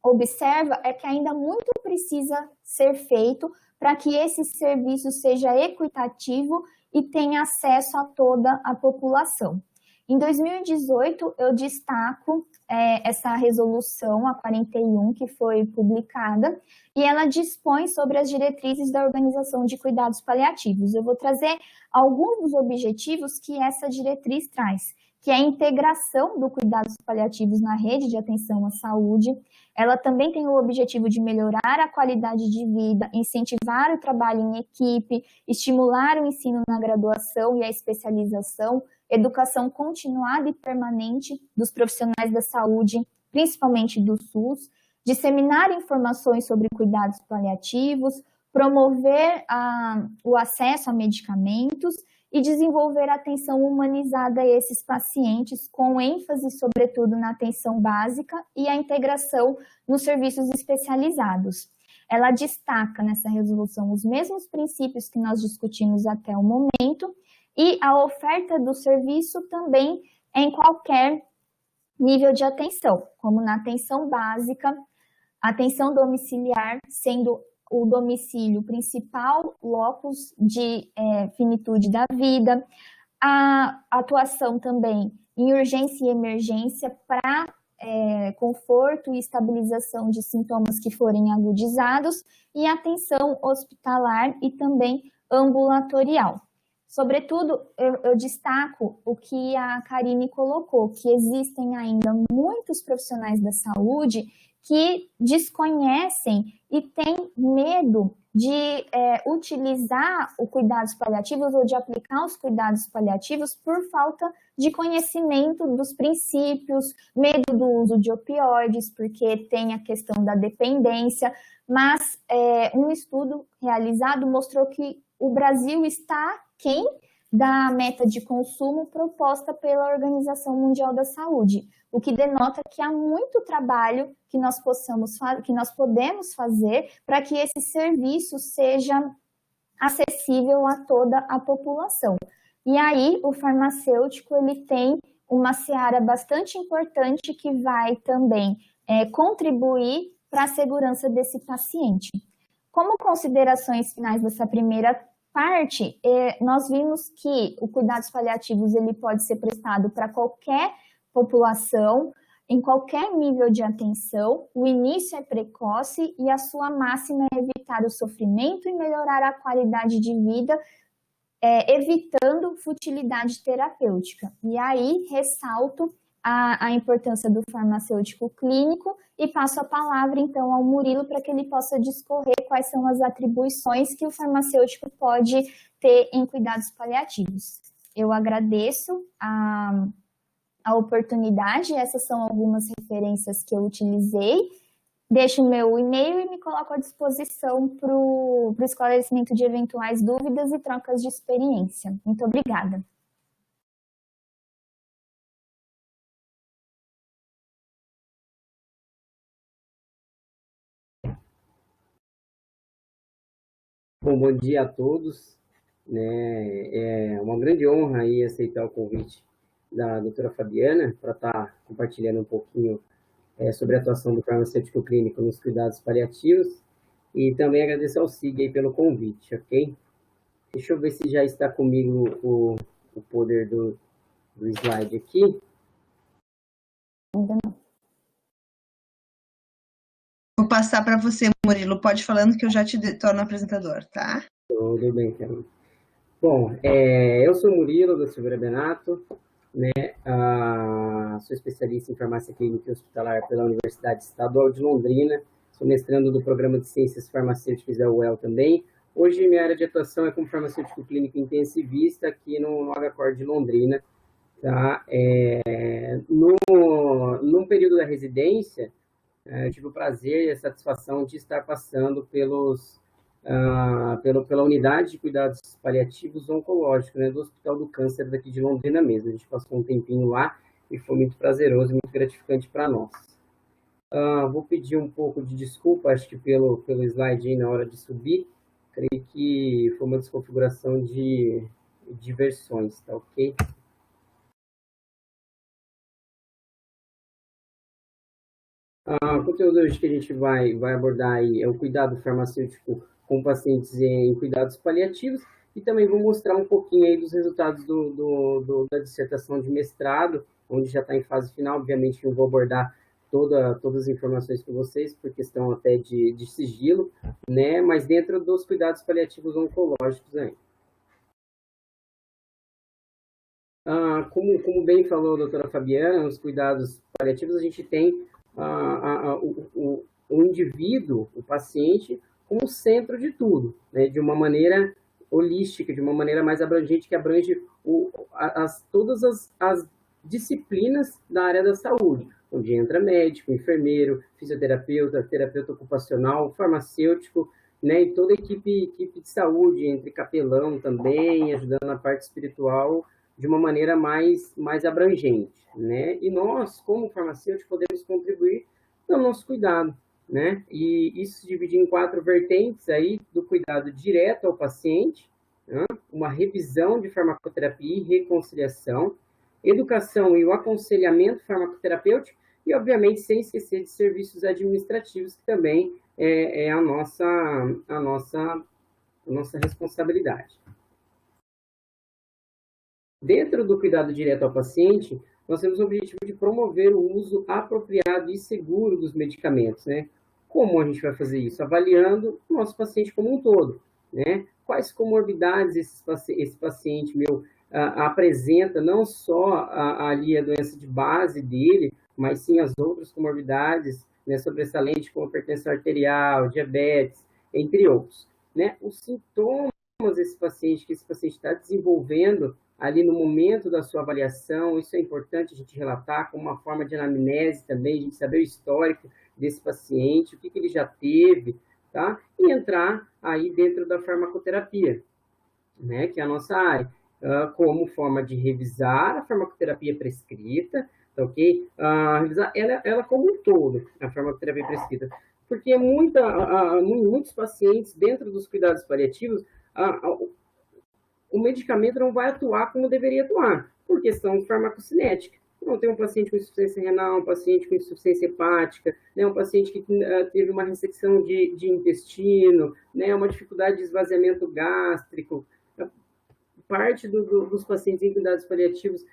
observa é que ainda muito precisa ser feito para que esse serviço seja equitativo e tenha acesso a toda a população. Em 2018, eu destaco essa resolução, a 41, que foi publicada, e ela dispõe sobre as diretrizes da Organização de Cuidados Paliativos. Eu vou trazer alguns dos objetivos que essa diretriz traz, que é a integração do cuidados paliativos na rede de atenção à saúde. Ela também tem o objetivo de melhorar a qualidade de vida, incentivar o trabalho em equipe, estimular o ensino na graduação e a especialização, educação continuada e permanente dos profissionais da saúde, principalmente do SUS, disseminar informações sobre cuidados paliativos, promover o acesso a medicamentos e desenvolver atenção humanizada a esses pacientes, com ênfase, sobretudo, na atenção básica e a integração nos serviços especializados. Ela destaca nessa resolução os mesmos princípios que nós discutimos até o momento e a oferta do serviço também em qualquer nível de atenção, como na atenção básica, atenção domiciliar, sendo o domicílio principal locus de finitude da vida, a atuação também em urgência e emergência para conforto e estabilização de sintomas que forem agudizados, e atenção hospitalar e também ambulatorial. Sobretudo, eu destaco o que a Karine colocou, que existem ainda muitos profissionais da saúde que desconhecem e têm medo de utilizar os cuidados paliativos ou de aplicar os cuidados paliativos por falta de conhecimento dos princípios, medo do uso de opioides, porque tem a questão da dependência, mas um estudo realizado mostrou que o Brasil está aquém da meta de consumo proposta pela Organização Mundial da Saúde, o que denota que há muito trabalho que nós podemos fazer para que esse serviço seja acessível a toda a população. E aí o farmacêutico ele tem uma seara bastante importante que vai também contribuir para a segurança desse paciente. Como considerações finais dessa primeira parte, nós vimos que o cuidados paliativos ele pode ser prestado para qualquer população, em qualquer nível de atenção, o início é precoce e a sua máxima é evitar o sofrimento e melhorar a qualidade de vida, evitando futilidade terapêutica. E aí, ressalto a importância do farmacêutico clínico e passo a palavra, então, ao Murilo para que ele possa discorrer quais são as atribuições que o farmacêutico pode ter em cuidados paliativos. Eu agradeço a oportunidade, essas são algumas referências que eu utilizei. Deixo o meu e-mail e me coloco à disposição para o esclarecimento de eventuais dúvidas e trocas de experiência. Muito obrigada. Bom dia a todos. É uma grande honra aí aceitar o convite da doutora Fabiana para estar compartilhando um pouquinho sobre a atuação do farmacêutico clínico nos cuidados paliativos e também agradecer ao SIG aí pelo convite, ok? Deixa eu ver se já está comigo o o poder do slide aqui. Ainda não. Vou passar para você, Murilo. Pode falando que eu já te torno apresentador, tá? Tudo bem, Carol. Bom, eu sou Murilo da Silveira Benato, né? Sou especialista em farmácia clínica e hospitalar pela Universidade Estadual de Londrina. Sou mestrando do Programa de Ciências Farmacêuticas da UEL também. Hoje, minha área de atuação é como farmacêutico clínico intensivista aqui no HCOR de Londrina. Tá? Num período da residência, eu tive o prazer e a satisfação de estar passando pela unidade de cuidados paliativos oncológicos, né, do Hospital do Câncer daqui de Londrina mesmo. A gente passou um tempinho lá e foi muito prazeroso e muito gratificante para nós. Vou pedir um pouco de desculpa, acho que pelo slide aí na hora de subir. Creio que foi uma desconfiguração de versões, tá ok? O conteúdo hoje que a gente vai abordar aí é o cuidado farmacêutico com pacientes em cuidados paliativos e também vou mostrar um pouquinho aí dos resultados da dissertação de mestrado, onde já está em fase final. Obviamente não vou abordar todas as informações com vocês, por questão até de sigilo, né? Mas dentro dos cuidados paliativos oncológicos aí. Como bem falou a doutora Fabiana, nos cuidados paliativos a gente tem o indivíduo, o paciente, como centro de tudo, né? De uma maneira holística, de uma maneira mais abrangente, que abrange todas as disciplinas da área da saúde, onde entra médico, enfermeiro, fisioterapeuta, terapeuta ocupacional, farmacêutico, né? E toda a equipe de saúde, entre capelão também, ajudando na parte espiritual, de uma maneira mais abrangente, né? E nós, como farmacêuticos, podemos contribuir no nosso cuidado, né? E isso se divide em 4 vertentes aí do cuidado direto ao paciente, né? Uma revisão de farmacoterapia e reconciliação, educação e o aconselhamento farmacoterapêutico e, obviamente, sem esquecer de serviços administrativos, que também é a nossa responsabilidade. Dentro do cuidado direto ao paciente, nós temos o objetivo de promover o uso apropriado e seguro dos medicamentos, né? Como a gente vai fazer isso? Avaliando o nosso paciente como um todo, né? Quais comorbidades esse paciente meu apresenta, não só ali a doença de base dele, mas sim as outras comorbidades, né, sobressalentes como hipertensão arterial, diabetes, entre outros, né? Os sintomas que esse paciente está desenvolvendo ali no momento da sua avaliação, isso é importante a gente relatar como uma forma de anamnese também, a gente saber o histórico desse paciente, o que ele já teve, tá? E entrar aí dentro da farmacoterapia, né, que é a nossa área, como forma de revisar a farmacoterapia prescrita, tá ok? Revisar ela como um todo, a farmacoterapia prescrita, porque muitos pacientes, dentro dos cuidados paliativos, o medicamento não vai atuar como deveria atuar, por questão farmacocinética. Então, tem um paciente com insuficiência renal, um paciente com insuficiência hepática, né, um paciente que teve uma ressecção de intestino, né, uma dificuldade de esvaziamento gástrico. Parte dos pacientes em cuidados paliativos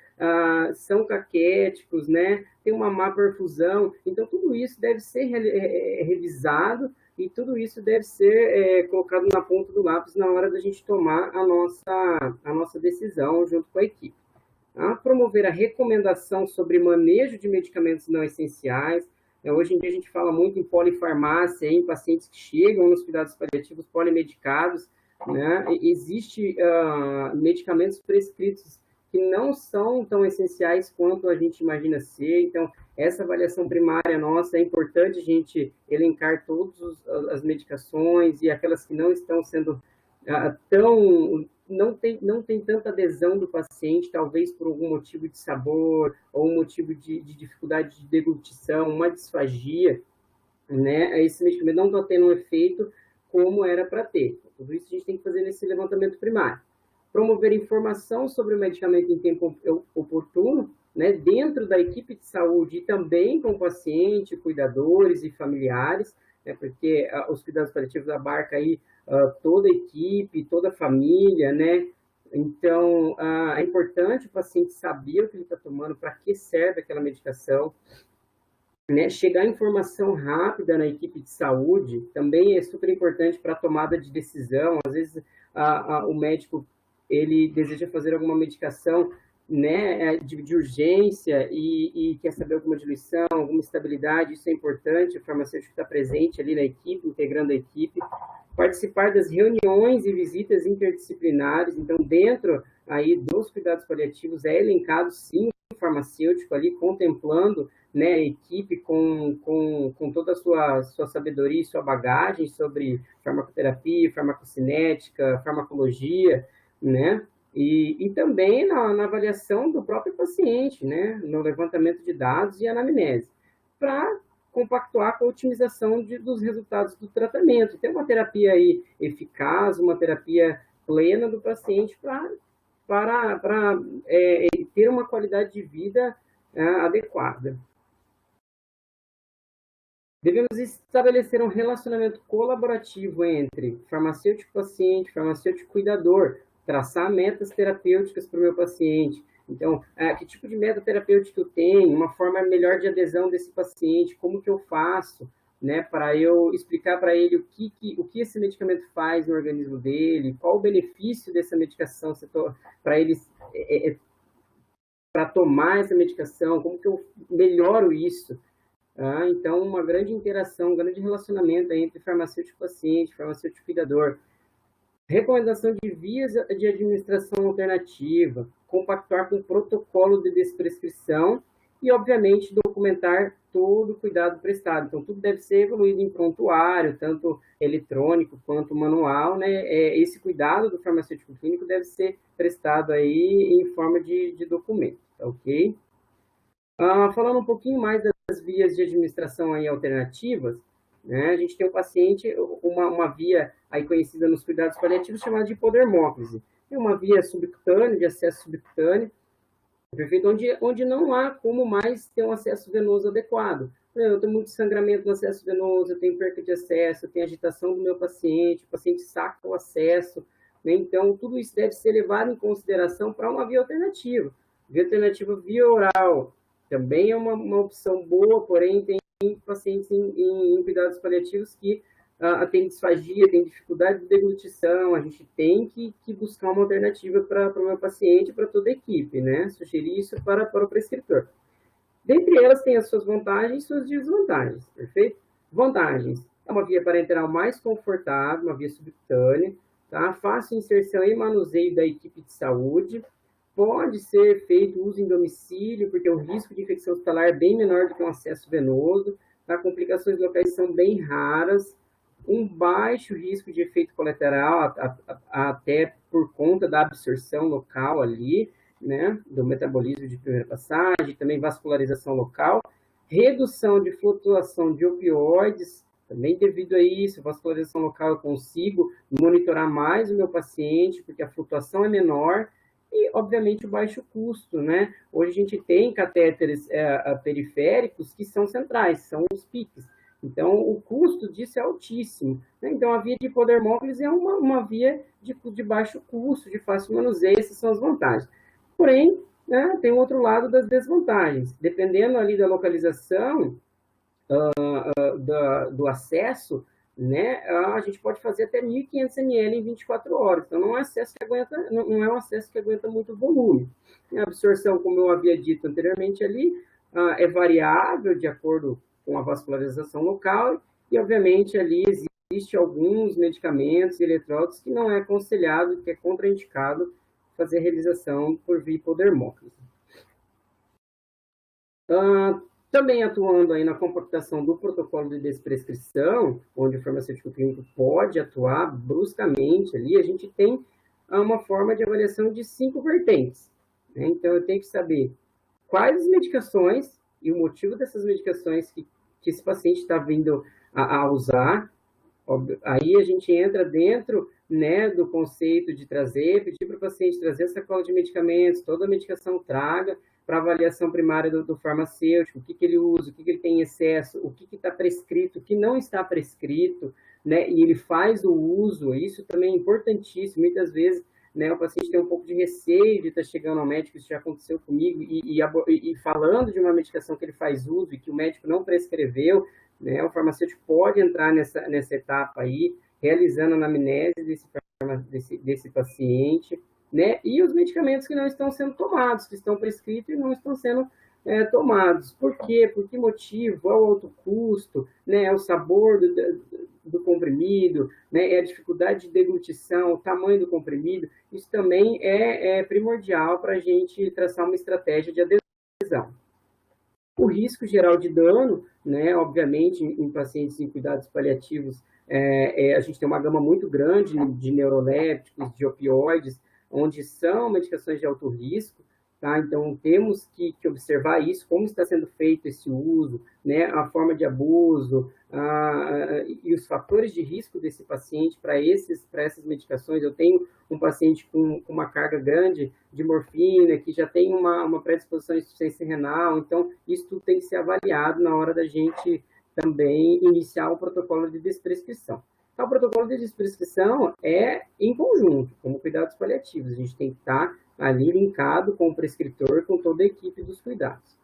são caquéticos, né, tem uma má perfusão. Então, tudo isso deve ser revisado e tudo isso deve ser colocado na ponta do lápis na hora da gente tomar a nossa decisão junto com a equipe. Promover a recomendação sobre manejo de medicamentos não essenciais. Hoje em dia a gente fala muito em polifarmácia, em pacientes que chegam nos cuidados paliativos polimedicados, né? Existem medicamentos prescritos que não são tão essenciais quanto a gente imagina ser. Então, essa avaliação primária nossa, é importante a gente elencar todas as medicações e aquelas que não estão sendo não tem tanta adesão do paciente, talvez por algum motivo de sabor ou um motivo de dificuldade de deglutição, uma disfagia, né? Esse medicamento não está tendo um efeito como era para ter. Tudo isso a gente tem que fazer nesse levantamento primário. Promover informação sobre o medicamento em tempo oportuno, né, dentro da equipe de saúde e também com o paciente, cuidadores e familiares, né, porque os cuidados paliativos abarcam aí toda a equipe, toda a família, né, Então, é importante o paciente saber o que ele está tomando, para que serve aquela medicação, né? Chegar informação rápida na equipe de saúde também é super importante para a tomada de decisão. Às vezes, o médico ele deseja fazer alguma medicação, né, de urgência e quer saber alguma diluição, alguma estabilidade. Isso é importante, o farmacêutico está presente ali na equipe, integrando a equipe. Participar das reuniões e visitas interdisciplinares. Então, dentro aí dos cuidados paliativos, é elencado, sim, o farmacêutico ali, contemplando, né, a equipe com toda a sua sabedoria e sua bagagem sobre farmacoterapia, farmacocinética, farmacologia, né? E também na avaliação do próprio paciente, né? No levantamento de dados e anamnese, para compactuar com a otimização dos resultados do tratamento. Ter uma terapia aí eficaz, uma terapia plena do paciente para ter uma qualidade de vida adequada. Devemos estabelecer um relacionamento colaborativo entre farmacêutico-paciente, farmacêutico-cuidador, traçar metas terapêuticas para o meu paciente. Então, que tipo de meta terapêutica eu tenho, uma forma melhor de adesão desse paciente, como que eu faço, né, para eu explicar para ele o que esse medicamento faz no organismo dele, qual o benefício dessa medicação para ele, para tomar essa medicação, como que eu melhoro isso. Então, uma grande interação, um grande relacionamento entre farmacêutico-paciente, farmacêutico-cuidador. Recomendação de vias de administração alternativa, compactuar com o protocolo de desprescrição e, obviamente, documentar todo o cuidado prestado. Então, tudo deve ser evoluído em prontuário, tanto eletrônico quanto manual, né? Esse cuidado do farmacêutico clínico deve ser prestado aí em forma de documento, tá ok? Falando um pouquinho mais das vias de administração aí alternativas, né? A gente tem um paciente, uma via aí conhecida nos cuidados paliativos chamada de hipodermóclise. É uma via subcutânea, de acesso subcutâneo, perfeito? Onde não há como mais ter um acesso venoso adequado. Eu tenho muito sangramento no acesso venoso, eu tenho perca de acesso, eu tenho agitação do meu paciente, o paciente saca o acesso, né? Então, tudo isso deve ser levado em consideração para uma via alternativa. Via alternativa via oral também é uma opção boa, porém tem pacientes em cuidados paliativos que tem disfagia, tem dificuldade de deglutição, a gente tem que buscar uma alternativa para o meu paciente, para toda a equipe, né? Sugerir isso para o prescritor. Dentre elas, tem as suas vantagens e suas desvantagens, perfeito? Vantagens: é uma via parenteral mais confortável, uma via subcutânea, tá? Fácil inserção e manuseio da equipe de saúde, pode ser feito uso em domicílio, porque o risco de infecção hospitalar é bem menor do que um acesso venoso, tá? Complicações locais são bem raras, um baixo risco de efeito colateral, até por conta da absorção local ali, né, do metabolismo de primeira passagem, também vascularização local, redução de flutuação de opioides, também devido a isso, vascularização local eu consigo monitorar mais o meu paciente, porque a flutuação é menor, e, obviamente, o baixo custo, né? Hoje a gente tem catéteres periféricos que são centrais, são os PICs. Então, o custo disso é altíssimo, né? Então, a via de hipodermóclise é uma via de baixo custo, de fácil manuseio, essas são as vantagens. Porém, né, tem o outro lado das desvantagens. Dependendo ali da localização do acesso, né, a gente pode fazer até 1.500 ml em 24 horas. Então, não é um acesso que aguenta muito volume. A absorção, como eu havia dito anteriormente ali, é variável de acordo com a vascularização local e, obviamente, ali existe alguns medicamentos e eletrólitos que não é aconselhado, que é contraindicado fazer realização por via hipodermóclise. Também atuando aí na compactação do protocolo de desprescrição, onde o farmacêutico clínico pode atuar bruscamente ali, a gente tem uma forma de avaliação de 5 vertentes, né? Então, eu tenho que saber quais as medicações e o motivo dessas medicações que esse paciente está vindo a usar. Aí a gente entra dentro, né, do conceito de pedir para o paciente trazer a sacola de medicamentos, toda a medicação traga, para avaliação primária do farmacêutico, o que ele usa, o que ele tem em excesso, o que está prescrito, o que não está prescrito, né? E ele faz o uso, isso também é importantíssimo. Muitas vezes né, o paciente tem um pouco de receio de estar chegando ao médico, isso já aconteceu comigo, e falando de uma medicação que ele faz uso e que o médico não prescreveu, né, o farmacêutico pode entrar nessa etapa aí, realizando a anamnese desse paciente, né, e os medicamentos que não estão sendo tomados, que estão prescritos e não estão sendo tomados. Por quê? Por que motivo? É o alto custo, né, é o sabor do comprimido, né, é a dificuldade de deglutição, o tamanho do comprimido. Isso também é primordial para a gente traçar uma estratégia de adesão. O risco geral de dano, né, obviamente, em pacientes em cuidados paliativos, a gente tem uma gama muito grande de neurolépticos, de opioides, onde são medicações de alto risco, tá? Então, temos que observar isso, como está sendo feito esse uso, né, a forma de abuso, e os fatores de risco desse paciente para essas medicações. Eu tenho um paciente com uma carga grande de morfina, que já tem uma predisposição à insuficiência renal, então isso tudo tem que ser avaliado na hora da gente também iniciar o protocolo de desprescrição. Então, o protocolo de desprescrição é em conjunto, como cuidados paliativos. A gente tem que estar ali linkado com o prescritor, com toda a equipe dos cuidados.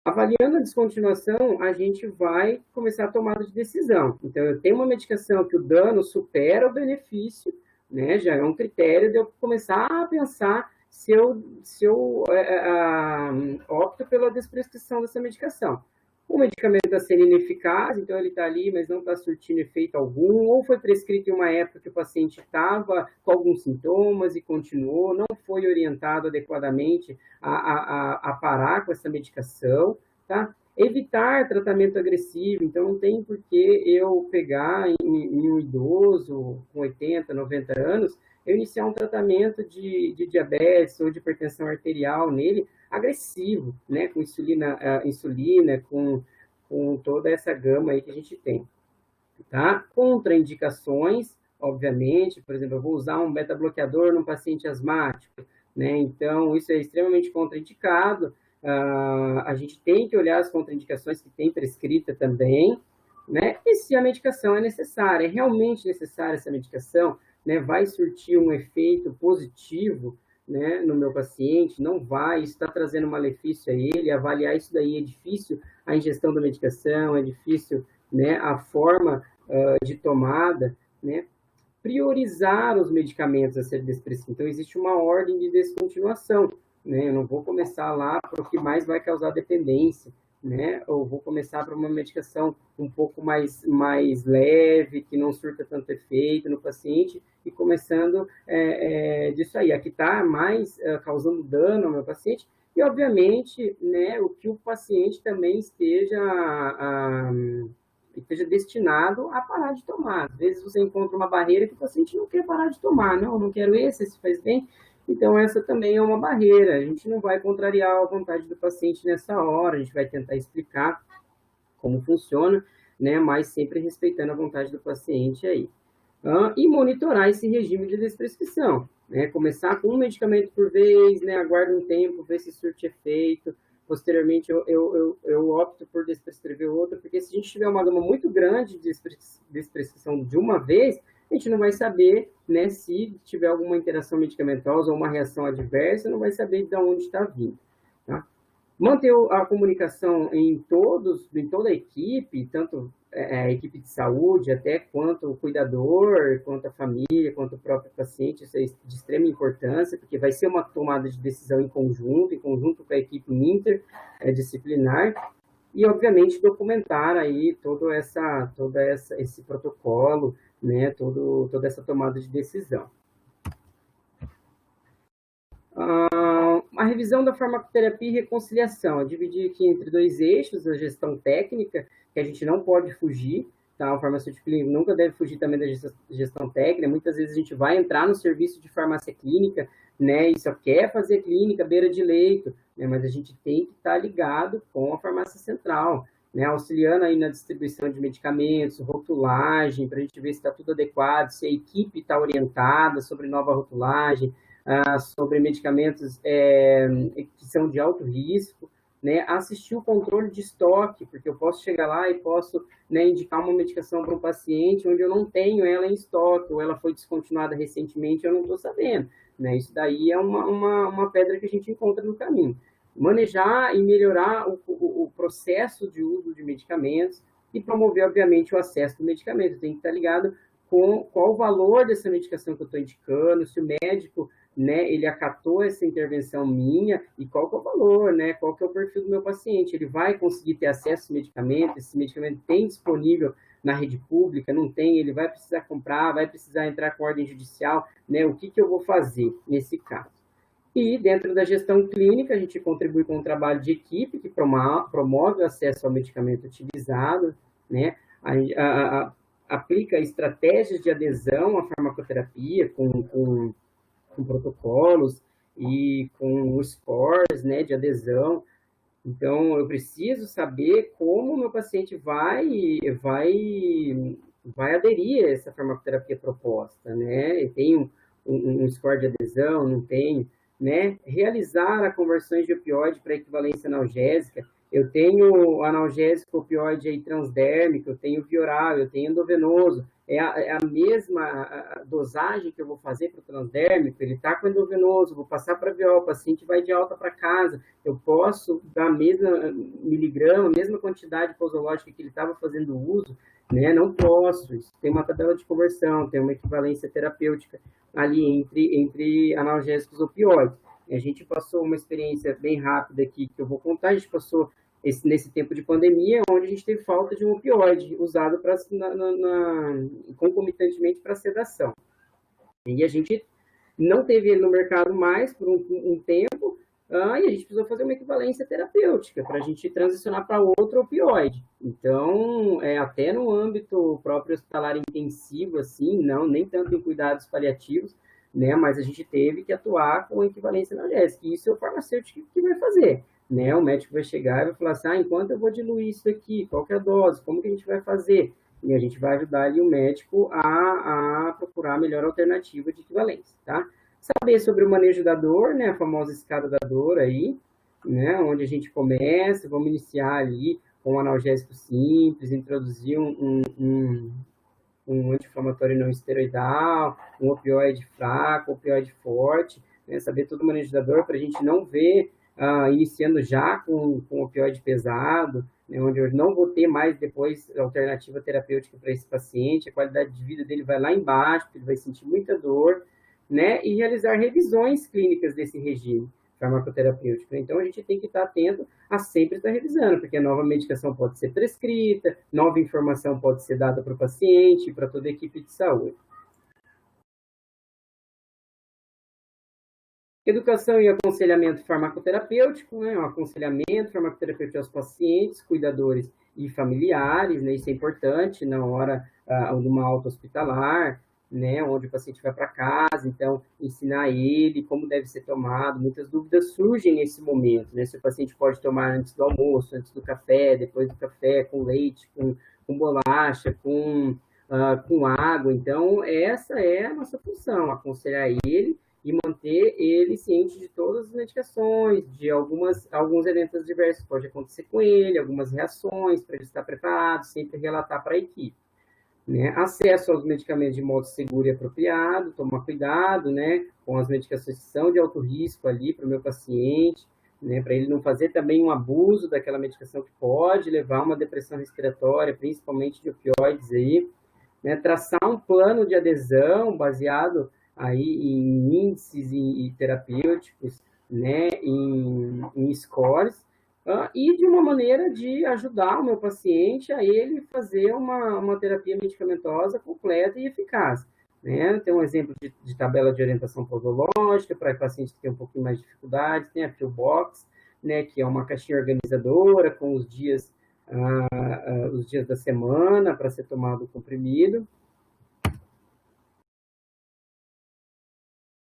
Avaliando a descontinuação, a gente vai começar a tomada de decisão. Então, eu tenho uma medicação que o dano supera o benefício, né? Já é um critério de eu começar a pensar se eu opto pela desprescrição dessa medicação. O medicamento está sendo ineficaz, então ele está ali, mas não está surtindo efeito algum, ou foi prescrito em uma época que o paciente estava com alguns sintomas e continuou, não foi orientado adequadamente a parar com essa medicação, tá? Evitar tratamento agressivo, então não tem por que eu pegar em um idoso com 80, 90 anos, eu iniciar um tratamento de diabetes ou de hipertensão arterial nele, agressivo, né, com insulina, com toda essa gama aí que a gente tem, tá? Contraindicações, obviamente, por exemplo, eu vou usar um beta-bloqueador num paciente asmático, né, então isso é extremamente contraindicado, a gente tem que olhar as contraindicações que tem prescrita também, né, e se a medicação é necessária, é realmente necessária essa medicação, né, vai surtir um efeito positivo, né, no meu paciente, não vai, isso está trazendo malefício a ele, avaliar isso daí é difícil, a ingestão da medicação, é difícil, né, a forma de tomada, né, priorizar os medicamentos a ser desprescritos. Então, existe uma ordem de descontinuação, né, eu não vou começar lá para o que mais vai causar dependência, né, ou vou começar para uma medicação um pouco mais leve, que não surta tanto efeito no paciente, e começando disso aí, a que está mais causando dano ao meu paciente, e obviamente, né, o que o paciente também esteja destinado a parar de tomar. Às vezes você encontra uma barreira que o paciente não quer parar de tomar, não quero esse faz bem, então essa também é uma barreira, a gente não vai contrariar a vontade do paciente nessa hora, a gente vai tentar explicar como funciona, né, mas sempre respeitando a vontade do paciente aí. E monitorar esse regime de desprescrição, né, começar com um medicamento por vez, né, aguarda um tempo, ver se surte efeito, posteriormente eu opto por desprescrever outro, porque se a gente tiver uma gama muito grande de desprescrição de uma vez, a gente não vai saber, né, se tiver alguma interação medicamentosa ou uma reação adversa, não vai saber de onde está vindo, tá? Manter a comunicação em toda a equipe, tanto a equipe de saúde, até quanto o cuidador, quanto a família, quanto o próprio paciente, isso é de extrema importância, porque vai ser uma tomada de decisão em conjunto com a equipe interdisciplinar, e, obviamente, documentar aí todo esse protocolo, né, toda essa tomada de decisão. A revisão da farmacoterapia e reconciliação, dividir aqui entre dois eixos, a gestão técnica, que a gente não pode fugir, tá? O farmacêutico clínico nunca deve fugir também da gestão técnica, muitas vezes a gente vai entrar no serviço de farmácia clínica, né, e só quer fazer clínica beira de leito, né, mas a gente tem que estar ligado com a farmácia central, né, auxiliando aí na distribuição de medicamentos, rotulagem, para a gente ver se está tudo adequado, se a equipe está orientada sobre nova rotulagem, sobre medicamentos que são de alto risco, né, assistir o controle de estoque, porque eu posso chegar lá e posso, né, indicar uma medicação para um paciente onde eu não tenho ela em estoque, ou ela foi descontinuada recentemente, eu não estou sabendo. né? Isso daí é uma pedra que a gente encontra no caminho. Manejar e melhorar o processo de uso de medicamentos e promover, obviamente, o acesso do medicamento. Tem que estar ligado com qual o valor dessa medicação que eu estou indicando, se o médico, né, ele acatou essa intervenção minha e qual que é o valor, né, qual que é o perfil do meu paciente. Ele vai conseguir ter acesso a esse medicamento tem disponível na rede pública, não tem, ele vai precisar comprar, vai precisar entrar com ordem judicial, né, o que eu vou fazer nesse caso? E dentro da gestão clínica, a gente contribui com um trabalho de equipe que promove o acesso ao medicamento utilizado, né, aplica estratégias de adesão à farmacoterapia com protocolos e com scores, né, de adesão. Então, eu preciso saber como o meu paciente vai aderir a essa farmacoterapia proposta, né? Tem um score de adesão, não tem, né? Realizar a conversão de opioide para equivalência analgésica. Eu tenho analgésico opioide aí transdérmico, eu tenho via oral, eu tenho endovenoso. É a mesma dosagem que eu vou fazer para o transdérmico, ele está com endovenoso, vou passar para via oral, o paciente vai de alta para casa, eu posso dar a mesma miligrama, a mesma quantidade posológica que ele estava fazendo uso, né? Não posso. Isso tem uma tabela de conversão, tem uma equivalência terapêutica ali entre analgésicos opioides. A gente passou uma experiência bem rápida aqui, que eu vou contar, a gente passou nesse tempo de pandemia, onde a gente teve falta de um opioide usado concomitantemente para sedação. E a gente não teve ele no mercado mais por um tempo, e a gente precisou fazer uma equivalência terapêutica para a gente transicionar para outro opioide. Então, até no âmbito próprio hospitalar intensivo, assim, nem tanto em cuidados paliativos, né, mas a gente teve que atuar com equivalência analgésica. E isso é o farmacêutico que vai fazer. Né? O médico vai chegar e vai falar assim, enquanto eu vou diluir isso aqui, qual que é a dose, como que a gente vai fazer? E a gente vai ajudar ali o médico a procurar a melhor alternativa de equivalência, tá? Saber sobre o manejo da dor, né? A famosa escada da dor aí, né? Onde a gente começa, vamos iniciar ali com um analgésico simples, introduzir um anti-inflamatório não esteroidal, um opioide fraco, opioide forte, né? Saber todo o manejo da dor para a gente não ver iniciando já com opioide pesado, né, onde eu não vou ter mais depois alternativa terapêutica para esse paciente, a qualidade de vida dele vai lá embaixo, ele vai sentir muita dor, né, e realizar revisões clínicas desse regime farmacoterapêutico. Então, a gente tem que estar atento a sempre estar revisando, porque a nova medicação pode ser prescrita, nova informação pode ser dada para o paciente, para toda a equipe de saúde. Educação e aconselhamento farmacoterapêutico, né? O aconselhamento farmacoterapêutico aos pacientes, cuidadores e familiares, né? Isso é importante na hora de uma alta hospitalar, né? Onde o paciente vai para casa, então ensinar ele como deve ser tomado. Muitas dúvidas surgem nesse momento, né? Se o paciente pode tomar antes do almoço, antes do café, depois do café, com leite, com bolacha, com água. Então, essa é a nossa função, aconselhar ele e manter ele ciente de todas as medicações, de alguns eventos adversos que pode acontecer com ele, algumas reações, para ele estar preparado, sempre relatar para a equipe. Né? Acesso aos medicamentos de modo seguro e apropriado, tomar cuidado, né, com as medicações que são de alto risco ali para o meu paciente, né, para ele não fazer também um abuso daquela medicação que pode levar a uma depressão respiratória, principalmente de opioides aí, né, traçar um plano de adesão baseado aí em índices e terapêuticos, né, em scores, e de uma maneira de ajudar o meu paciente a ele fazer uma terapia medicamentosa completa e eficaz. Né? Tem um exemplo de tabela de orientação posológica para pacientes que têm um pouquinho mais de dificuldade, tem a Pillbox, né, que é uma caixinha organizadora com os dias da semana para ser tomado o comprimido.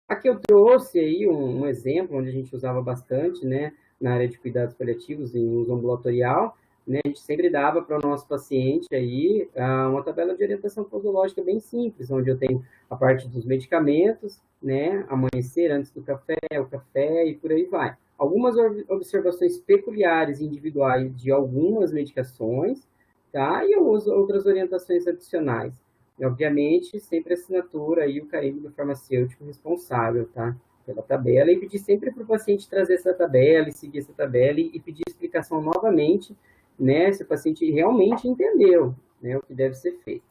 Aqui eu trouxe aí um exemplo onde a gente usava bastante, né, na área de cuidados paliativos, em uso ambulatorial, né, a gente sempre dava para o nosso paciente aí uma tabela de orientação posológica bem simples, onde eu tenho a parte dos medicamentos, né, amanhecer antes do café, o café e por aí vai. Algumas observações peculiares e individuais de algumas medicações, tá, e outras orientações adicionais. E, obviamente, sempre a assinatura e o carimbo do farmacêutico responsável, tá? Pela tabela, e pedir sempre para o paciente trazer essa tabela e seguir essa tabela e pedir explicação novamente, né, se o paciente realmente entendeu, né, o que deve ser feito.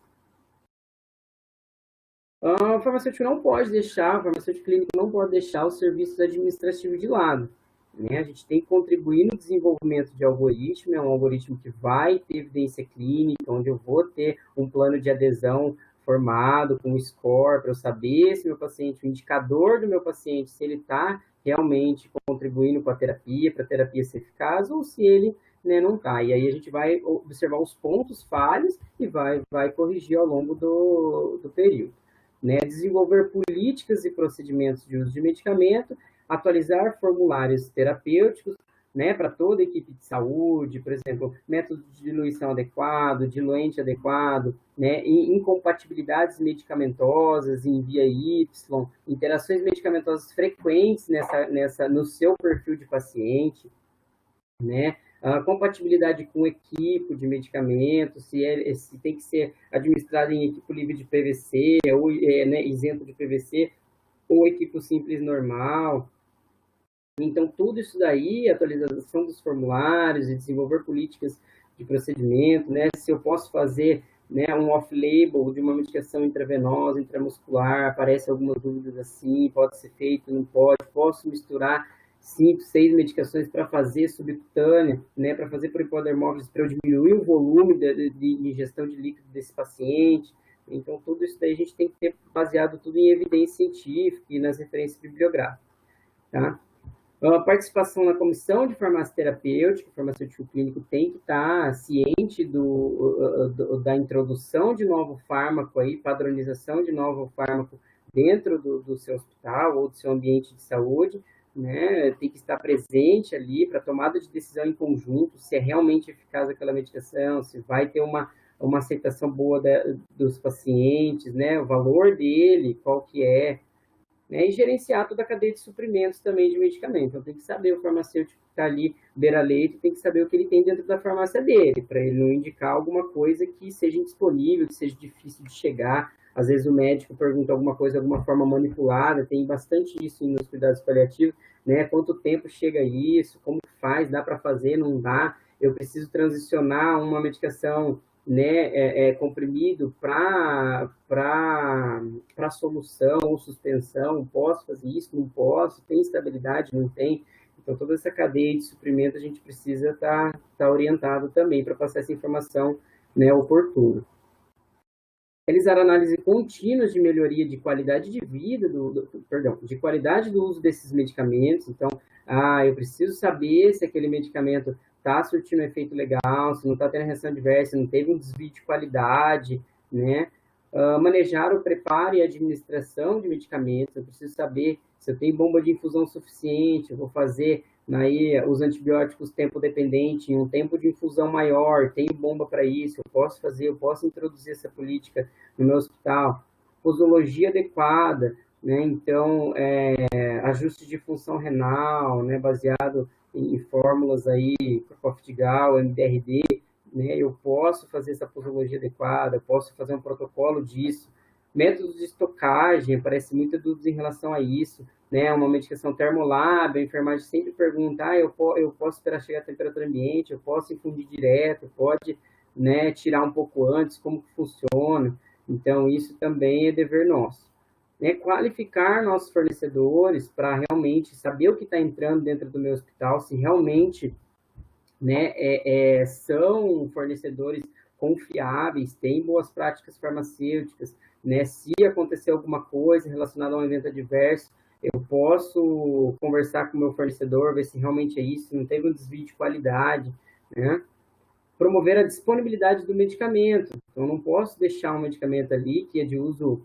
O farmacêutico não pode deixar, o farmacêutico clínico não pode deixar os serviços administrativos de lado, né? A gente tem que contribuir no desenvolvimento de algoritmo, é um algoritmo que vai ter evidência clínica, onde eu vou ter um plano de adesão formado com um score para eu saber se meu paciente, o indicador do meu paciente, se ele está realmente contribuindo com a terapia, para a terapia ser eficaz, ou se ele, né, não está. E aí a gente vai observar os pontos falhos e vai corrigir ao longo do período. Né, desenvolver políticas e procedimentos de uso de medicamento, atualizar formulários terapêuticos, né, para toda a equipe de saúde, por exemplo, método de diluição adequado, diluente adequado, né, incompatibilidades medicamentosas em via Y, interações medicamentosas frequentes no seu perfil de paciente, né, a compatibilidade com equipo de medicamentos, se tem que ser administrado em equipo livre de PVC, ou né, isento de PVC, ou equipo simples normal. Então, tudo isso daí, atualização dos formulários e desenvolver políticas de procedimento, né, se eu posso fazer, né, um off-label de uma medicação intravenosa, intramuscular, aparece algumas dúvidas assim, pode ser feito, não pode, posso misturar 5, 6 medicações para fazer subcutânea, né, para fazer por hipodermófilos, para eu diminuir o volume de ingestão de líquido desse paciente. Então, tudo isso daí a gente tem que ter baseado tudo em evidência científica e nas referências bibliográficas, tá? A participação na comissão de farmácia terapêutica, o farmacêutico clínico tem que estar ciente da introdução de novo fármaco, aí, padronização de novo fármaco dentro do seu hospital ou do seu ambiente de saúde, né? Tem que estar presente ali para tomada de decisão em conjunto, se é realmente eficaz aquela medicação, se vai ter uma aceitação boa dos pacientes, né? O valor dele, qual que é, né, e gerenciar toda a cadeia de suprimentos também de medicamento. Então, tem que saber, o farmacêutico que está ali, beira-leito, tem que saber o que ele tem dentro da farmácia dele, para ele não indicar alguma coisa que seja indisponível, que seja difícil de chegar. Às vezes o médico pergunta alguma coisa de alguma forma manipulada, tem bastante isso nos cuidados paliativos, né? Quanto tempo chega isso, como faz, dá para fazer, não dá, eu preciso transicionar uma medicação, né, comprimido para solução ou suspensão, posso fazer isso, não posso, tem estabilidade, não tem. Então, toda essa cadeia de suprimento a gente precisa estar orientado também para passar essa informação, né, oportuna. Realizar análise contínua de melhoria de qualidade de vida, de qualidade do uso desses medicamentos. Então, eu preciso saber se aquele medicamento está surtindo um efeito legal, se não está tendo reação adversa, se não teve um desvio de qualidade, né? Manejar o preparo e administração de medicamentos, eu preciso saber se eu tenho bomba de infusão suficiente, eu vou fazer aí os antibióticos tempo dependente, em um tempo de infusão maior, tenho bomba para isso, eu posso introduzir essa política no meu hospital. Posologia adequada, né? Então, ajuste de função renal, né? Baseado em fórmulas aí, Profitigal, MDRD, né? Eu posso fazer essa posologia adequada, eu posso fazer um protocolo disso. Métodos de estocagem, aparece muita dúvida em relação a isso, né? Uma medicação termolábia, a enfermagem sempre pergunta, eu posso esperar chegar a temperatura ambiente, eu posso infundir direto, pode, né, tirar um pouco antes, como que funciona. Então, isso também é dever nosso. Né, qualificar nossos fornecedores para realmente saber o que está entrando dentro do meu hospital, se realmente, né, são fornecedores confiáveis, têm boas práticas farmacêuticas, né, se acontecer alguma coisa relacionada a um evento adverso, eu posso conversar com o meu fornecedor, ver se realmente é isso, não teve um desvio de qualidade, né? Promover a disponibilidade do medicamento. Então, não posso deixar um medicamento ali que é de uso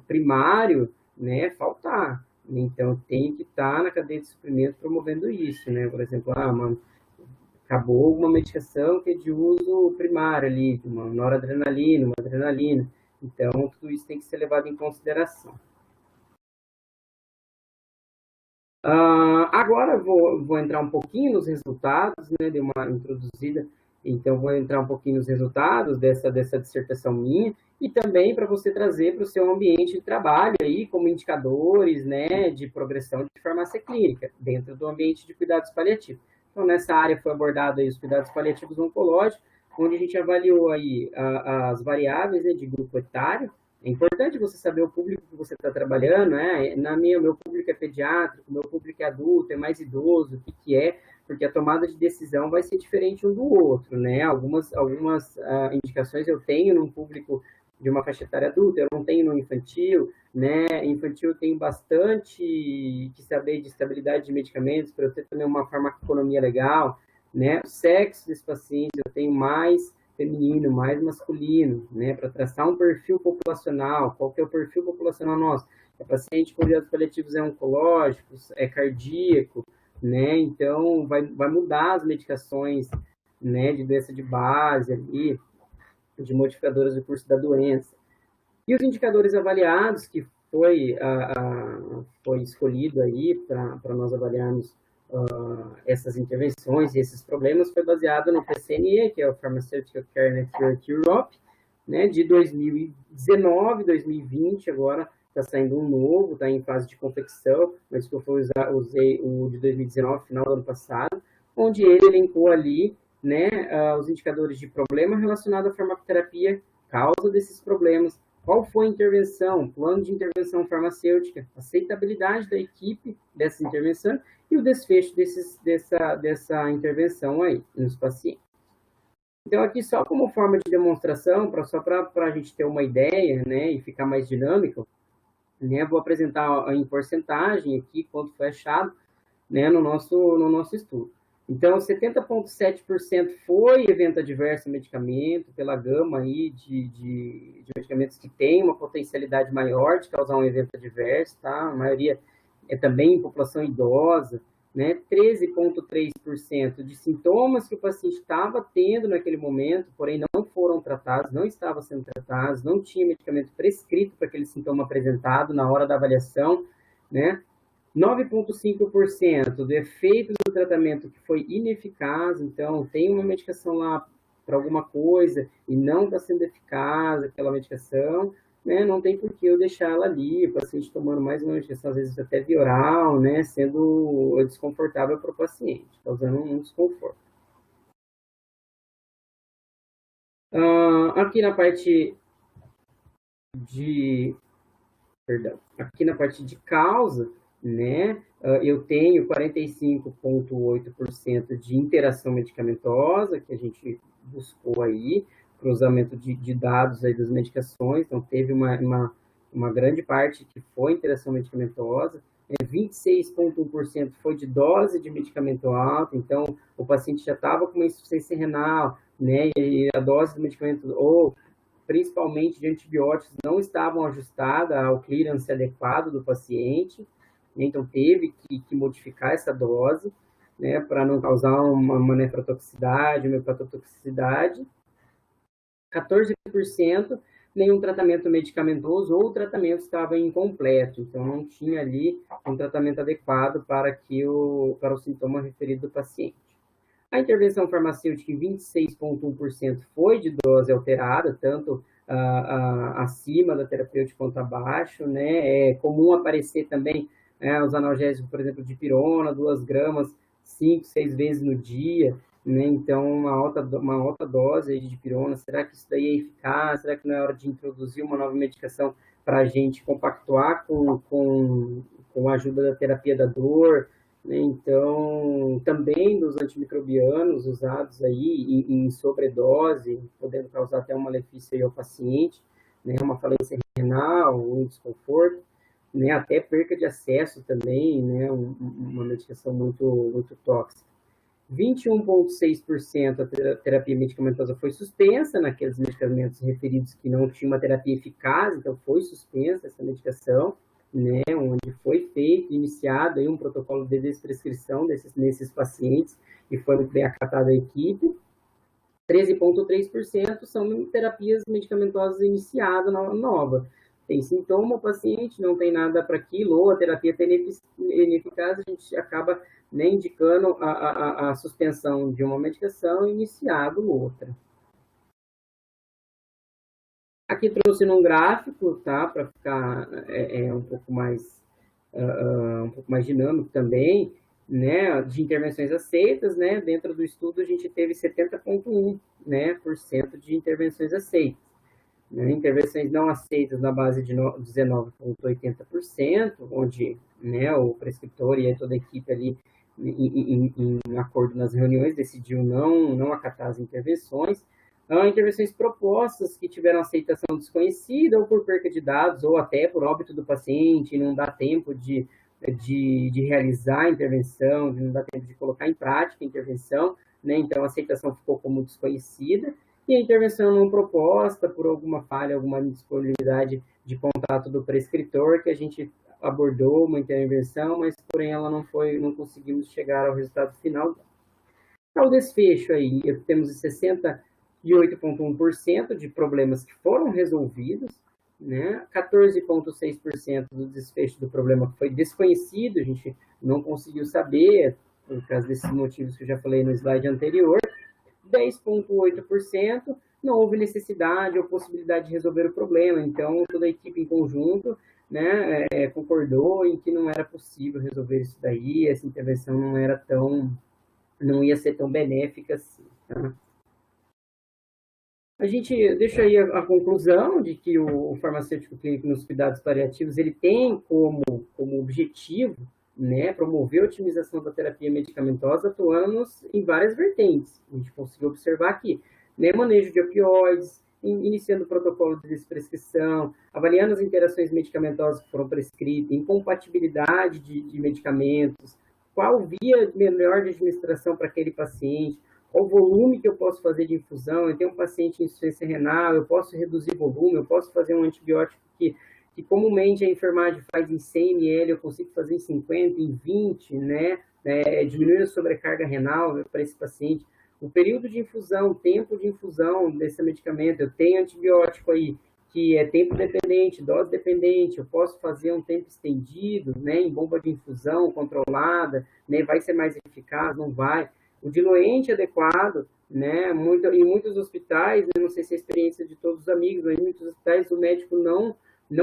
primário, né, faltar. Então, tem que estar na cadeia de suprimento promovendo isso, né? Por exemplo, acabou uma medicação que é de uso primário ali, uma noradrenalina, uma adrenalina. Então, tudo isso tem que ser levado em consideração. Agora vou entrar um pouquinho nos resultados, né? Dei uma introduzida Então, vou entrar um pouquinho nos resultados dessa dissertação minha, e também para você trazer para o seu ambiente de trabalho aí como indicadores, né, de progressão de farmácia clínica dentro do ambiente de cuidados paliativos. Então, nessa área foi abordado aí os cuidados paliativos oncológicos, onde a gente avaliou aí as variáveis, né, de grupo etário. É importante você saber o público que você está trabalhando, né? Meu público é pediátrico, meu público é adulto, é mais idoso, o que é, porque a tomada de decisão vai ser diferente um do outro, né? Algumas indicações eu tenho num público de uma faixa etária adulta, eu não tenho no infantil, né? Infantil eu tenho bastante que saber de estabilidade de medicamentos, para eu ter também uma farmacoeconomia legal, né? O sexo desse paciente eu tenho mais feminino, mais masculino, né? Para traçar um perfil populacional. Qual que é o perfil populacional nosso? É paciente com cuidados paliativos oncológicos, é cardíaco, né? Então, vai mudar as medicações, né, de doença de base ali, de modificadoras do curso da doença. E os indicadores avaliados, que foi escolhido aí para nós avaliarmos essas intervenções e esses problemas, foi baseado no PCNE, que é o Pharmaceutical Care Network Europe, né, de 2019, 2020, agora está saindo um novo, está em fase de confecção, mas que eu usei o de 2019, final do ano passado, onde ele elencou ali, né, os indicadores de problema relacionado à farmacoterapia, causa desses problemas, qual foi a intervenção, plano de intervenção farmacêutica, aceitabilidade da equipe dessa intervenção e o desfecho dessa intervenção aí nos pacientes. Então, aqui só como forma de demonstração, só para a gente ter uma ideia, né, e ficar mais dinâmico, né, vou apresentar em porcentagem aqui quanto foi achado, né, no nosso estudo. Então, 70,7% foi evento adverso ao medicamento, pela gama aí de medicamentos que têm uma potencialidade maior de causar um evento adverso, tá? A maioria é também em população idosa, né? 13,3% de sintomas que o paciente estava tendo naquele momento, porém não foram tratados, não estavam sendo tratados, não tinha medicamento prescrito para aquele sintoma apresentado na hora da avaliação, né? 9,5% do efeito do tratamento que foi ineficaz, então tem uma medicação lá para alguma coisa e não está sendo eficaz aquela medicação, né? Não tem por que eu deixar ela ali, o paciente tomando mais uma medicação, às vezes até via oral, né? Sendo desconfortável para o paciente, causando um desconforto. Aqui na parte de causa, né, eu tenho 45,8% de interação medicamentosa, que a gente buscou aí, cruzamento de dados aí das medicações, então teve uma grande parte que foi interação medicamentosa, 26,1% foi de dose de medicamento alto, então o paciente já estava com uma insuficiência renal, né, e a dose do medicamento, ou principalmente de antibióticos, não estavam ajustadas ao clearance adequado do paciente, então teve que modificar essa dose, né, para não causar uma nefrotoxicidade, uma hepatotoxicidade. 14% nenhum tratamento medicamentoso ou o tratamento estava incompleto, então não tinha ali um tratamento adequado para o sintoma referido do paciente. A intervenção farmacêutica em 26,1% foi de dose alterada, tanto acima da terapêutica quanto abaixo, né? É comum aparecer também os analgésicos, por exemplo, de pirona, 2 gramas, 5, 6 vezes no dia, né? Então, uma alta dose de dipirona, será que isso daí é eficaz? Será que não é hora de introduzir uma nova medicação para a gente compactuar com a ajuda da terapia da dor? Né? Então, também dos antimicrobianos usados aí em sobredose, podendo causar até um malefício aí ao paciente, né? Uma falência renal, um desconforto, né? Até perca de acesso também, né? Uma medicação muito, muito tóxica. 21,6% a terapia medicamentosa foi suspensa naqueles medicamentos referidos que não tinham uma terapia eficaz, então foi suspensa essa medicação, né, onde foi iniciado aí um protocolo de desprescrição nesses pacientes, e foi muito bem acatada a equipe. 13,3% são terapias medicamentosas iniciadas nova, tem sintoma, o paciente não tem nada para aquilo, ou a terapia está ineficaz, a gente acaba, né, indicando a suspensão de uma medicação e iniciado outra. Aqui trouxe num gráfico, tá, para ficar um pouco mais dinâmico também, né, de intervenções aceitas, né, dentro do estudo a gente teve 70,1%, né, de intervenções aceitas. Né, intervenções não aceitas na base de 19,80%, onde, né, o prescritor e toda a equipe ali, em acordo nas reuniões, decidiu não acatar as intervenções. Intervenções propostas que tiveram aceitação desconhecida, ou por perca de dados, ou até por óbito do paciente, não dá tempo de realizar a intervenção, de não dá tempo de colocar em prática a intervenção, né? Então a aceitação ficou como desconhecida, e a intervenção não proposta por alguma falha, alguma indisponibilidade de contato do prescritor, que a gente abordou uma intervenção, mas porém ela não conseguimos chegar ao resultado final. Ao desfecho aí, temos 68,1% de problemas que foram resolvidos, né? 14,6% do desfecho do problema foi desconhecido, a gente não conseguiu saber, por causa desses motivos que eu já falei no slide anterior. 10,8% não houve necessidade ou possibilidade de resolver o problema, então toda a equipe em conjunto, né, concordou em que não era possível resolver isso daí, essa intervenção não ia ser tão benéfica assim, tá? A gente deixa aí a conclusão de que o farmacêutico clínico nos cuidados paliativos, ele tem como objetivo, né, promover a otimização da terapia medicamentosa, atuando em várias vertentes. A gente conseguiu observar aqui, né, manejo de opioides, iniciando o protocolo de desprescrição, avaliando as interações medicamentosas que foram prescritas, incompatibilidade de medicamentos, qual via melhor de administração para aquele paciente, qual o volume que eu posso fazer de infusão. Eu tenho um paciente em insuficiência renal, eu posso reduzir volume, eu posso fazer um antibiótico que comumente a enfermagem faz em 100 ml, eu consigo fazer em 50, em 20, né? Diminuir a sobrecarga renal para esse paciente. O período de infusão, o tempo de infusão desse medicamento, eu tenho antibiótico aí, que é tempo dependente, dose dependente, eu posso fazer um tempo estendido, né, em bomba de infusão controlada, né, vai ser mais eficaz, não vai. O diluente adequado, né, em muitos hospitais, né, não sei se é a experiência de todos os amigos, mas em muitos hospitais o médico não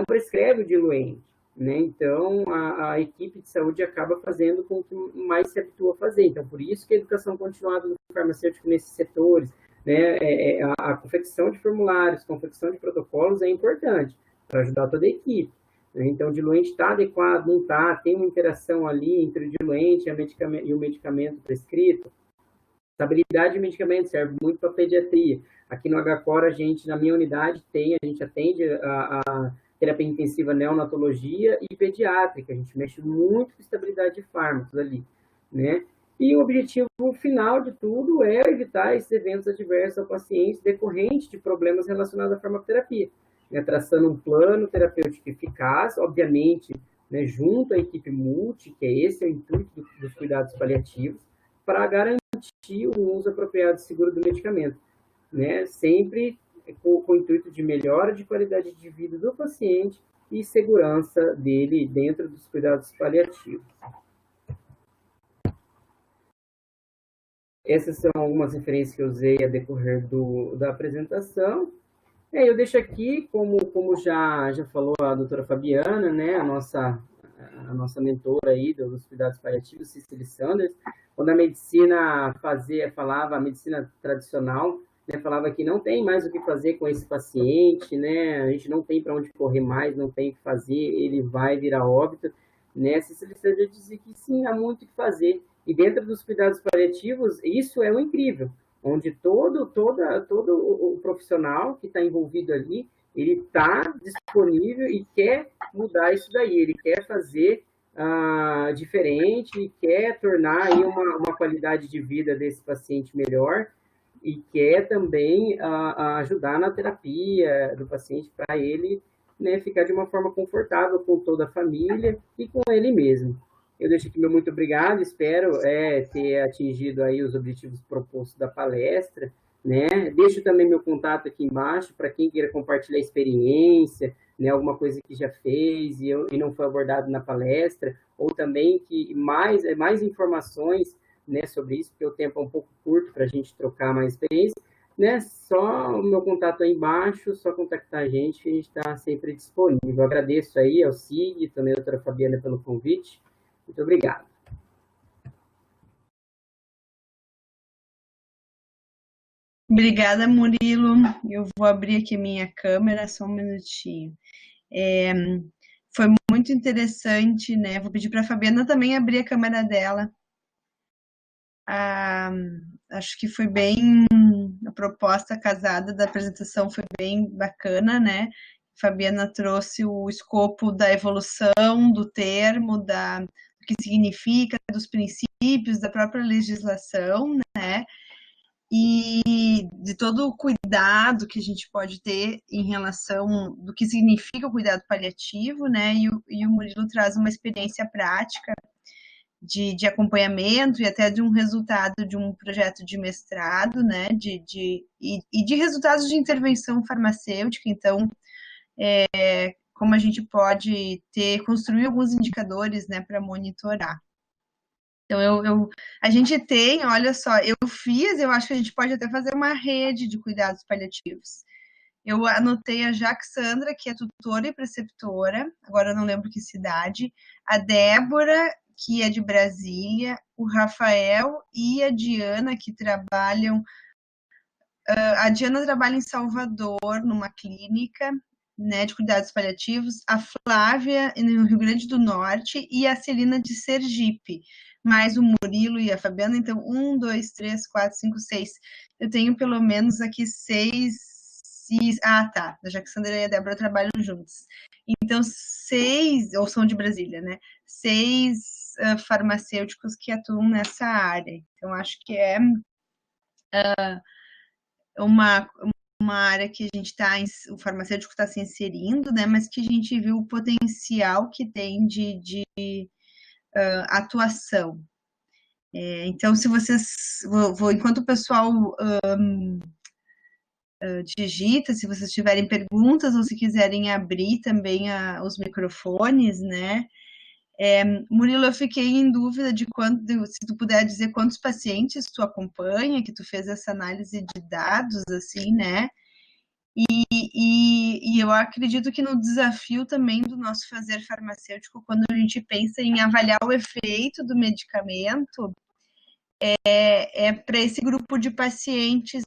prescreve o diluente, né? Então a equipe de saúde acaba fazendo com que mais se habitua a fazer. Então, por isso que a educação continuada do farmacêutico nesses setores, né, a confecção de formulários, confecção de protocolos é importante para ajudar toda a equipe. Né? Então, o diluente está adequado, não está, tem uma interação ali entre o diluente e o medicamento prescrito. Estabilidade de medicamento serve muito para pediatria. Aqui no HCOR, na minha unidade, a gente atende a terapia intensiva neonatologia e pediátrica. A gente mexe muito com estabilidade de fármacos ali, né? E o objetivo final de tudo é evitar esses eventos adversos ao paciente decorrentes de problemas relacionados à farmacoterapia, né? Traçando um plano terapêutico eficaz, obviamente, né, junto à equipe multi, que esse é o intuito dos cuidados paliativos, para garantir o uso apropriado e seguro do medicamento, né? Sempre com o intuito de melhora de qualidade de vida do paciente e segurança dele dentro dos cuidados paliativos. Essas são algumas referências que eu usei a decorrer da apresentação. Eu deixo aqui, como já falou a doutora Fabiana, né, a nossa mentora aí dos cuidados paliativos, Cicely Sanders, quando a medicina falava, a medicina tradicional, né, falava que não tem mais o que fazer com esse paciente, né, a gente não tem para onde correr mais, não tem o que fazer, ele vai virar óbito, né, Cicely Sanders dizia que sim, há muito o que fazer, e dentro dos cuidados paliativos, isso é o incrível, onde todo o profissional que está envolvido ali, ele está disponível e quer mudar isso daí, ele quer fazer diferente e quer tornar aí uma qualidade de vida desse paciente melhor e quer também ajudar na terapia do paciente para ele, né, ficar de uma forma confortável com toda a família e com ele mesmo. Eu deixo aqui meu muito obrigado, espero ter atingido aí os objetivos propostos da palestra, né? Deixo também meu contato aqui embaixo para quem queira compartilhar experiência, né? Alguma coisa que já fez e não foi abordado na palestra, ou também que mais informações, né, sobre isso, porque o tempo é um pouco curto para a gente trocar mais experiência, né? Só o meu contato aí embaixo, só contactar a gente, que a gente está sempre disponível. Eu agradeço aí ao SIG, também a doutora Fabiana pelo convite. Muito obrigado. Obrigada, Murilo. Eu vou abrir aqui minha câmera, só um minutinho. Foi muito interessante, né? Vou pedir para a Fabiana também abrir a câmera dela. Acho que foi bem, a proposta casada da apresentação foi bem bacana, né? Fabiana trouxe o escopo da evolução do termo, do que significa, dos princípios, da própria legislação, né? E de todo o cuidado que a gente pode ter em relação do que significa o cuidado paliativo, né? E o Murilo traz uma experiência prática de acompanhamento e até de um resultado de um projeto de mestrado, né? E de resultados de intervenção farmacêutica. Então, como a gente pode construir alguns indicadores, né, para monitorar. Então, a gente tem, olha só, eu acho que a gente pode até fazer uma rede de cuidados paliativos. Eu anotei a Jaxandra, que é tutora e preceptora, agora eu não lembro que cidade, a Débora, que é de Brasília, o Rafael e a Diana, que trabalham... a Diana trabalha em Salvador, numa clínica, né, de cuidados paliativos, a Flávia, no Rio Grande do Norte, e a Celina de Sergipe, mais o Murilo e a Fabiana. Então, 1, 2, 3, 4, 5, 6. Eu tenho pelo menos aqui 6... tá. A Jaxandra e a Débora trabalham juntos. Então, 6, ou são de Brasília, né? 6 farmacêuticos que atuam nessa área. Então, acho que é uma área que a gente o farmacêutico está se inserindo, né? Mas que a gente viu o potencial que tem de atuação. Então, se vocês... enquanto o pessoal digita, se vocês tiverem perguntas ou se quiserem abrir também os microfones, né? Murilo, eu fiquei em dúvida se tu puder dizer quantos pacientes tu acompanha, que tu fez essa análise de dados, assim, né? E eu acredito que no desafio também do nosso fazer farmacêutico, quando a gente pensa em avaliar o efeito do medicamento, para esse grupo de pacientes,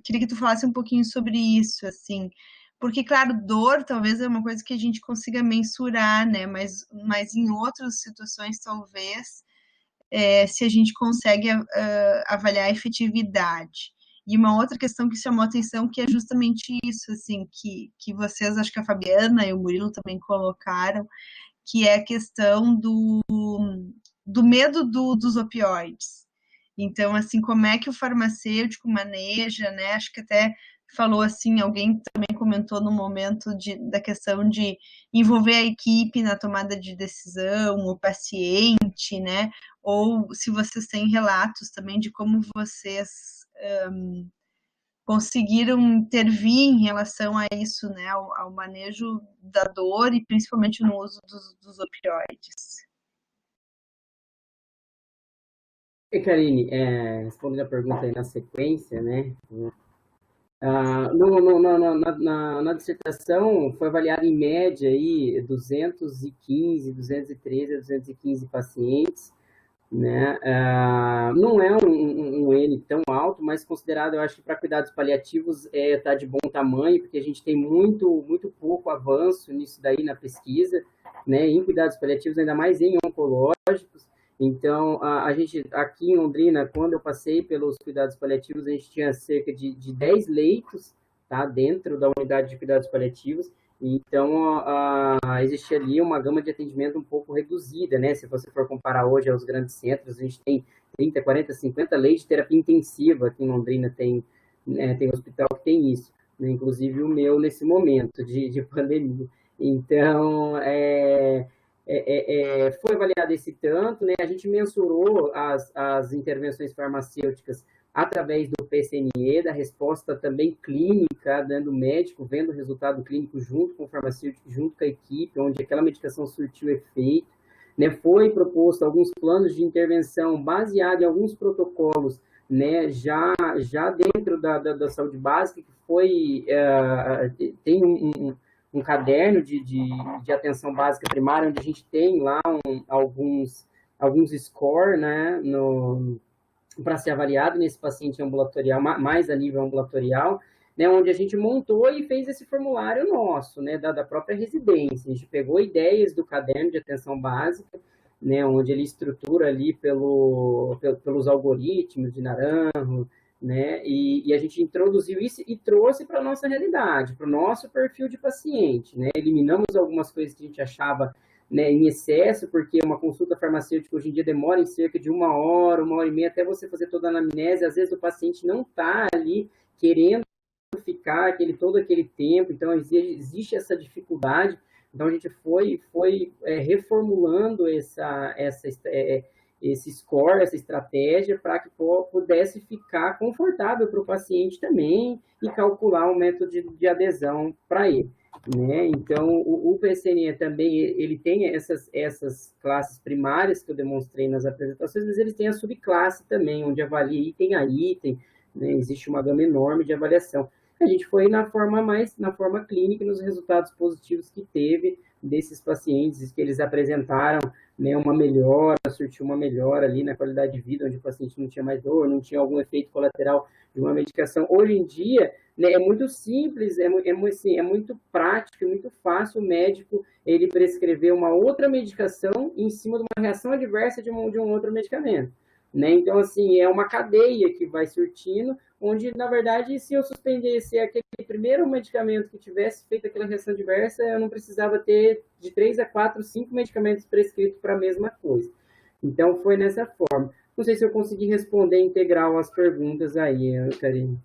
queria que tu falasse um pouquinho sobre isso, assim, porque, claro, dor talvez é uma coisa que a gente consiga mensurar, né, mas em outras situações, talvez, se a gente consegue avaliar a efetividade. E uma outra questão que chamou a atenção, que é justamente isso, assim, que vocês, acho que a Fabiana e o Murilo também colocaram, que é a questão do medo dos opioides. Então, assim, como é que o farmacêutico maneja, né? Acho que até falou assim, alguém também comentou no momento da questão de envolver a equipe na tomada de decisão, o paciente, né? Ou se vocês têm relatos também de como vocês conseguiram intervir em relação a isso, né? Ao manejo da dor e principalmente no uso dos opioides. E, Karine, respondendo a pergunta aí na sequência, né? Na dissertação foi avaliado em média aí 213 a 215 pacientes, né? Não é um N tão alto, mas considerado, eu acho que para cuidados paliativos tá de bom tamanho, porque a gente tem muito pouco avanço nisso daí na pesquisa, né? Em cuidados paliativos, ainda mais em oncológicos. Então, a gente, aqui em Londrina, quando eu passei pelos cuidados paliativos, a gente tinha cerca de 10 leitos, tá, dentro da unidade de cuidados paliativos. Então, existia ali uma gama de atendimento um pouco reduzida, né? Se você for comparar hoje aos grandes centros, a gente tem 30, 40, 50 leitos de terapia intensiva. Aqui em Londrina tem hospital que tem isso, né? Inclusive o meu nesse momento de pandemia. Então, foi avaliado esse tanto, né? A gente mensurou as intervenções farmacêuticas através do PSNE, da resposta também clínica, dando médico, vendo o resultado clínico junto com o farmacêutico, junto com a equipe, onde aquela medicação surtiu efeito, né? Foi proposto alguns planos de intervenção baseado em alguns protocolos, né? Já dentro da saúde básica, que foi, tem um caderno de atenção básica primária, onde a gente tem lá alguns scores, né, para ser avaliado nesse paciente ambulatorial, mais a nível ambulatorial, né, onde a gente montou e fez esse formulário nosso, né, da própria residência. A gente pegou ideias do caderno de atenção básica, né, onde ele estrutura ali pelos algoritmos de Naranjo, né, e a gente introduziu isso e trouxe para a nossa realidade, para o nosso perfil de paciente, né, eliminamos algumas coisas que a gente achava, né, em excesso, porque uma consulta farmacêutica hoje em dia demora em cerca de 1 hora e meia, até você fazer toda a anamnese. Às vezes o paciente não está ali querendo ficar todo aquele tempo, então existe essa dificuldade. Então a gente foi reformulando esse score, essa estratégia, para que pudesse ficar confortável para o paciente também e calcular um método de adesão para ele, né? Então, o PSNE também, ele tem essas classes primárias que eu demonstrei nas apresentações, mas ele tem a subclasse também, onde avalia item a item, né? Existe uma gama enorme de avaliação. A gente foi na forma clínica e nos resultados positivos que teve desses pacientes, que eles apresentaram, né, uma melhora, surtiu uma melhora ali na qualidade de vida, onde o paciente não tinha mais dor, não tinha algum efeito colateral de uma medicação. Hoje em dia, né, é muito simples, é muito prático, é muito fácil o médico ele prescrever uma outra medicação em cima de uma reação adversa de um outro medicamento, né? Então, assim, é uma cadeia que vai surtindo, onde, na verdade, se eu suspendesse aquele primeiro medicamento que tivesse feito aquela reação adversa, eu não precisava ter de 3 a 4, 5 medicamentos prescritos para a mesma coisa. Então, foi nessa forma. Não sei se eu consegui responder integral as perguntas aí, Karine.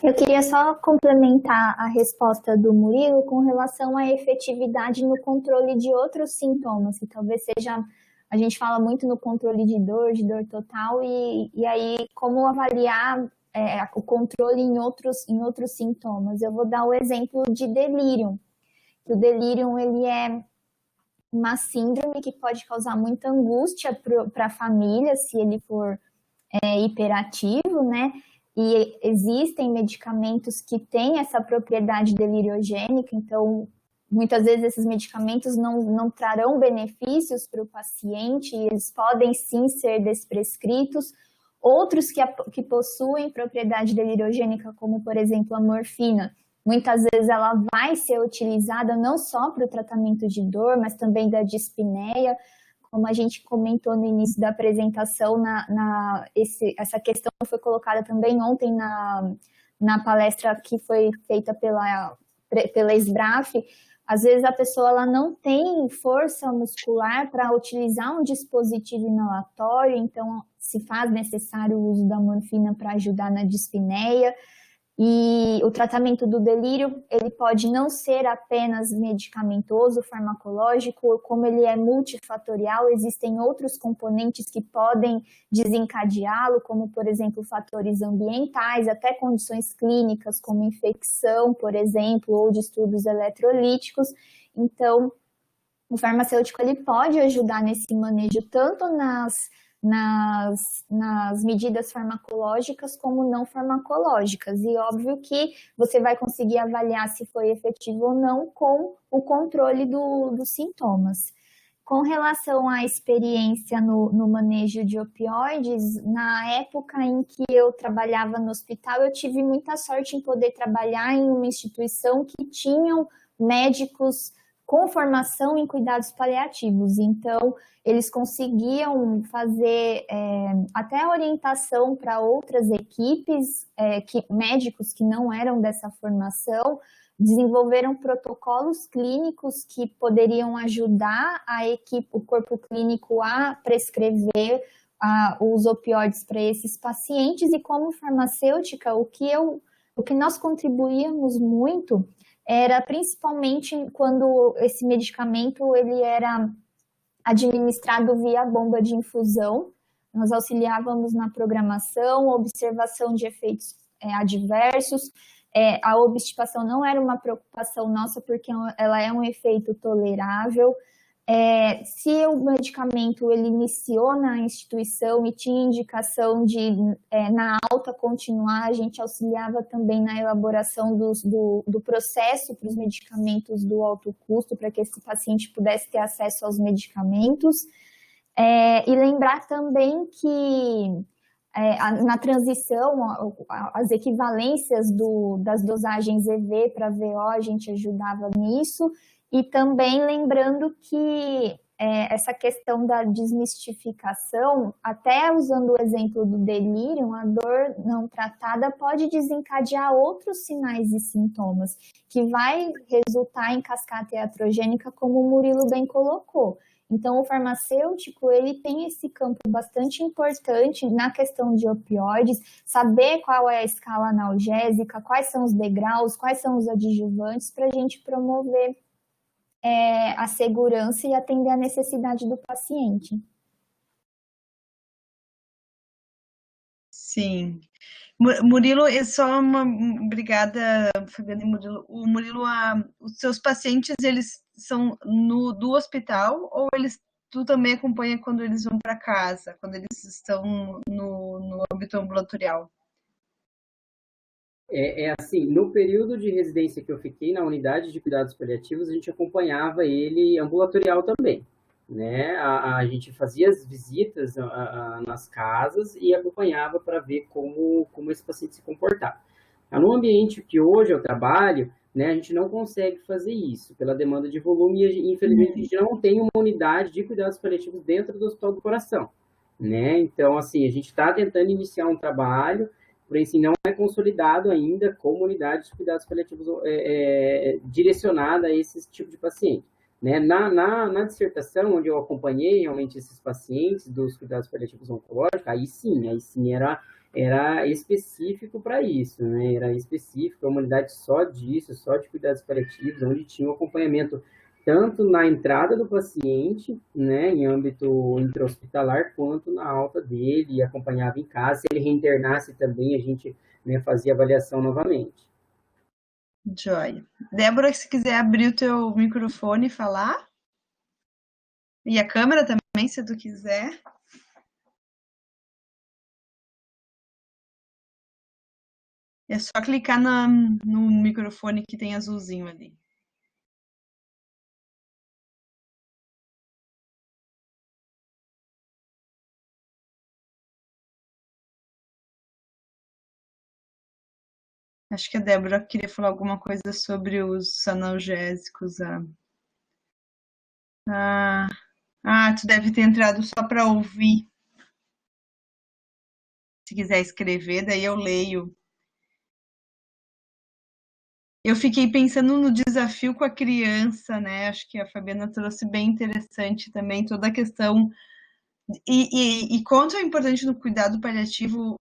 Eu queria só complementar a resposta do Murilo com relação à efetividade no controle de outros sintomas, que talvez seja... A gente fala muito no controle de dor total, e aí como avaliar o controle em outros sintomas. Eu vou dar o exemplo de delírio. O delírio, ele é uma síndrome que pode causar muita angústia para a família, se ele for hiperativo, né? E existem medicamentos que têm essa propriedade deliriogênica, então muitas vezes esses medicamentos não trarão benefícios para o paciente, e eles podem sim ser desprescritos. Outros que possuem propriedade deliriogênica, como por exemplo a morfina, muitas vezes ela vai ser utilizada não só para o tratamento de dor, mas também da dispneia, como a gente comentou no início da apresentação, essa questão foi colocada também ontem na palestra que foi feita pela SBRAF. Às vezes a pessoa ela não tem força muscular para utilizar um dispositivo inalatório, então se faz necessário o uso da morfina para ajudar na dispneia. E o tratamento do delírio, ele pode não ser apenas medicamentoso, farmacológico, como ele é multifatorial, existem outros componentes que podem desencadeá-lo, como, por exemplo, fatores ambientais, até condições clínicas, como infecção, por exemplo, ou distúrbios eletrolíticos. Então, o farmacêutico ele pode ajudar nesse manejo tanto nas medidas farmacológicas como não farmacológicas, e óbvio que você vai conseguir avaliar se foi efetivo ou não com o controle dos sintomas. Com relação à experiência no manejo de opioides, na época em que eu trabalhava no hospital, eu tive muita sorte em poder trabalhar em uma instituição que tinham médicos com formação em cuidados paliativos, então eles conseguiam fazer até orientação para outras equipes, médicos que não eram dessa formação, desenvolveram protocolos clínicos que poderiam ajudar a equipe, o corpo clínico a prescrever os opioides para esses pacientes, e como farmacêutica, o que nós contribuíamos muito era principalmente quando esse medicamento ele era administrado via bomba de infusão. nós auxiliávamos na programação, observação de efeitos adversos. A obstipação não era uma preocupação nossa, porque ela é um efeito tolerável. Se o medicamento ele iniciou na instituição e tinha indicação de, na alta, continuar, a gente auxiliava também na elaboração do processo para os medicamentos do alto custo, para que esse paciente pudesse ter acesso aos medicamentos. E lembrar também que na transição, as equivalências das dosagens EV para VO, a gente ajudava nisso. E também lembrando que essa questão da desmistificação, até usando o exemplo do delírio, a dor não tratada pode desencadear outros sinais e sintomas, que vai resultar em cascata iatrogênica, como o Murilo bem colocou. Então, o farmacêutico, ele tem esse campo bastante importante na questão de opioides, saber qual é a escala analgésica, quais são os degraus, quais são os adjuvantes, para a gente promover a segurança e atender a necessidade do paciente. Sim. Murilo, obrigada, Fabiana e Murilo. O Murilo, os seus pacientes, eles são do hospital ou tu também acompanha quando eles vão para casa, quando eles estão no âmbito ambulatorial? Assim, no período de residência que eu fiquei na unidade de cuidados paliativos, a gente acompanhava ele ambulatorial também, né? A gente fazia as visitas nas casas e acompanhava para ver como esse paciente se comportava. No ambiente que hoje eu trabalho, né, a gente não consegue fazer isso pela demanda de volume e, infelizmente, a gente não tem uma unidade de cuidados paliativos dentro do Hospital do Coração, né? Então, assim, a gente está tentando iniciar um trabalho, porém, assim, não é consolidado ainda como unidade de cuidados paliativos direcionada a esse tipo de paciente. Né? Na dissertação, onde eu acompanhei realmente esses pacientes dos cuidados paliativos oncológicos, aí sim era específico para isso, né? Era específico, uma unidade só disso, só de cuidados paliativos, onde tinha um acompanhamento tanto na entrada do paciente, né, em âmbito intra-hospitalar, quanto na alta dele, acompanhava em casa. Se ele reinternasse também, a gente, né, fazia avaliação novamente. Joia. Débora, se quiser abrir o teu microfone e falar. E a câmera também, se tu quiser. É só clicar no microfone que tem azulzinho ali. Acho que a Débora queria falar alguma coisa sobre os analgésicos. Tu deve ter entrado só para ouvir. Se quiser escrever, daí eu leio. Eu fiquei pensando no desafio com a criança, né? Acho que a Fabiana trouxe bem interessante também toda a questão. E quanto é importante no cuidado paliativo